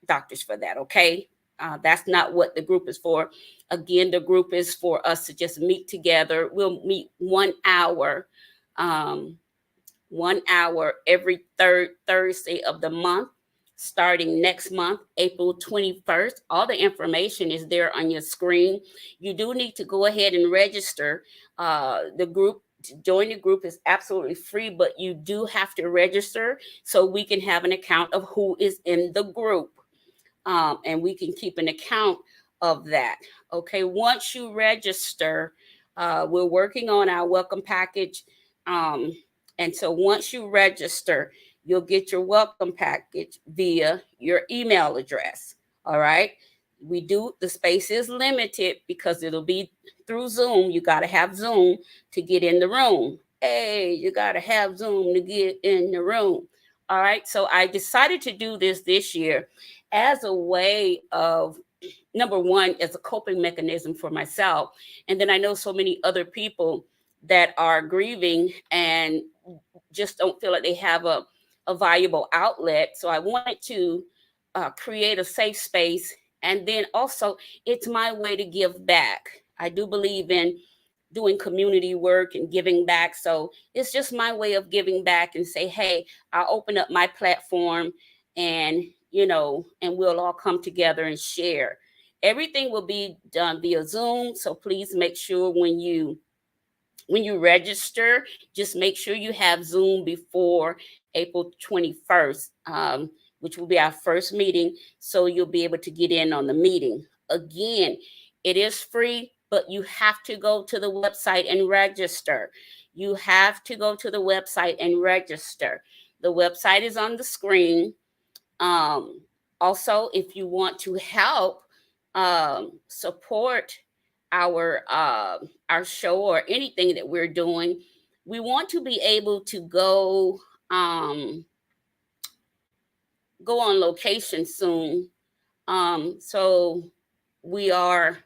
doctors for that. Okay. That's not what the group is for. Again, the group is for us to just meet together. We'll meet 1 hour, 1 hour every third Thursday of the month, starting next month, April 21st. All the information is there on your screen. You do need to go ahead and register. The group, to join the group is absolutely free, but you do have to register so we can have an account of who is in the group. And we can keep an account of that. Okay, once you register, we're working on our welcome package. And so once you register, you'll get your welcome package via your email address. All right. The space is limited because it'll be through Zoom. You got to have Zoom to get in the room. Hey, you got to have Zoom to get in the room. All right. So I decided to do this year as a way of, number one, as a coping mechanism for myself. And then I know so many other people that are grieving and just don't feel like they have a valuable outlet. So I wanted to create a safe space. And then also, it's my way to give back. I do believe in doing community work and giving back. So it's just my way of giving back and say, hey, I'll open up my platform and, and we'll all come together and share. Everything will be done via Zoom. So please make sure when you register, just make sure you have Zoom before April 21st, which will be our first meeting. So you'll be able to get in on the meeting. Again, it is free, but you have to go to the website and register. You have to go to the website and register. The website is on the screen. Also, if you want to help support our show or anything that we're doing, we want to be able to go on location soon. So we are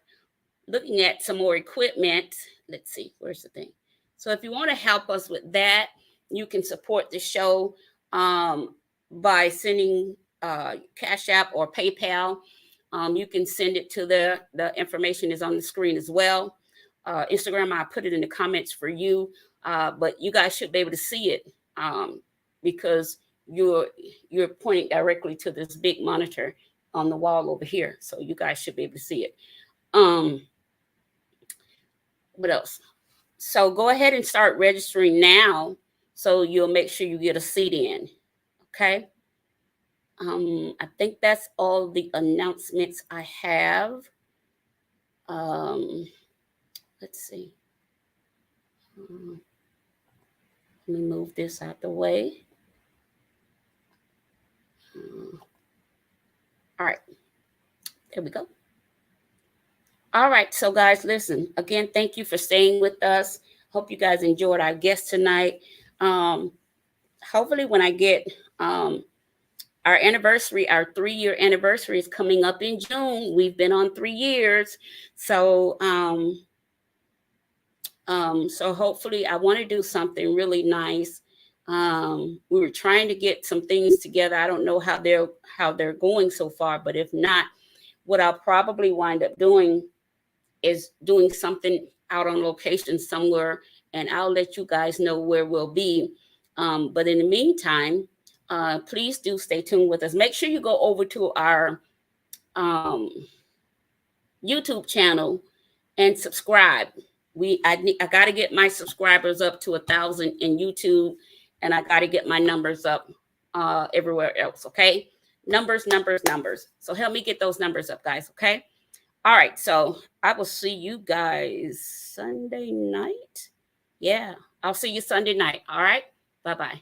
looking at some more equipment. Let's see, where's the thing? So if you want to help us with that, you can support the show by sending Cash App or PayPal. You can send it to the information is on the screen as well. Instagram, I put it in the comments for you, but you guys should be able to see it because you're pointing directly to this big monitor on the wall over here. So you guys should be able to see it. What else? So go ahead and start registering now so you'll make sure you get a seat in. Okay. I think that's all the announcements I have. Let's see. Let me move this out the way. All right. There we go. All right. So guys, listen, again, thank you for staying with us. Hope you guys enjoyed our guest tonight. Hopefully when I get our anniversary, our 3-year anniversary is coming up in June. We've been on 3 years. So, so hopefully I want to do something really nice. We were trying to get some things together. I don't know how they're going so far, but if not, what I'll probably wind up doing is doing something out on location somewhere, and I'll let you guys know where we'll be. But in the meantime, please do stay tuned with us. Make sure you go over to our YouTube channel and subscribe. I got to get my subscribers up to 1,000 in YouTube, and I got to get my numbers up everywhere else. Okay, numbers. So help me get those numbers up, guys. Okay. All right. So I will see you guys Sunday night. Yeah, I'll see you Sunday night. All right. Bye-bye.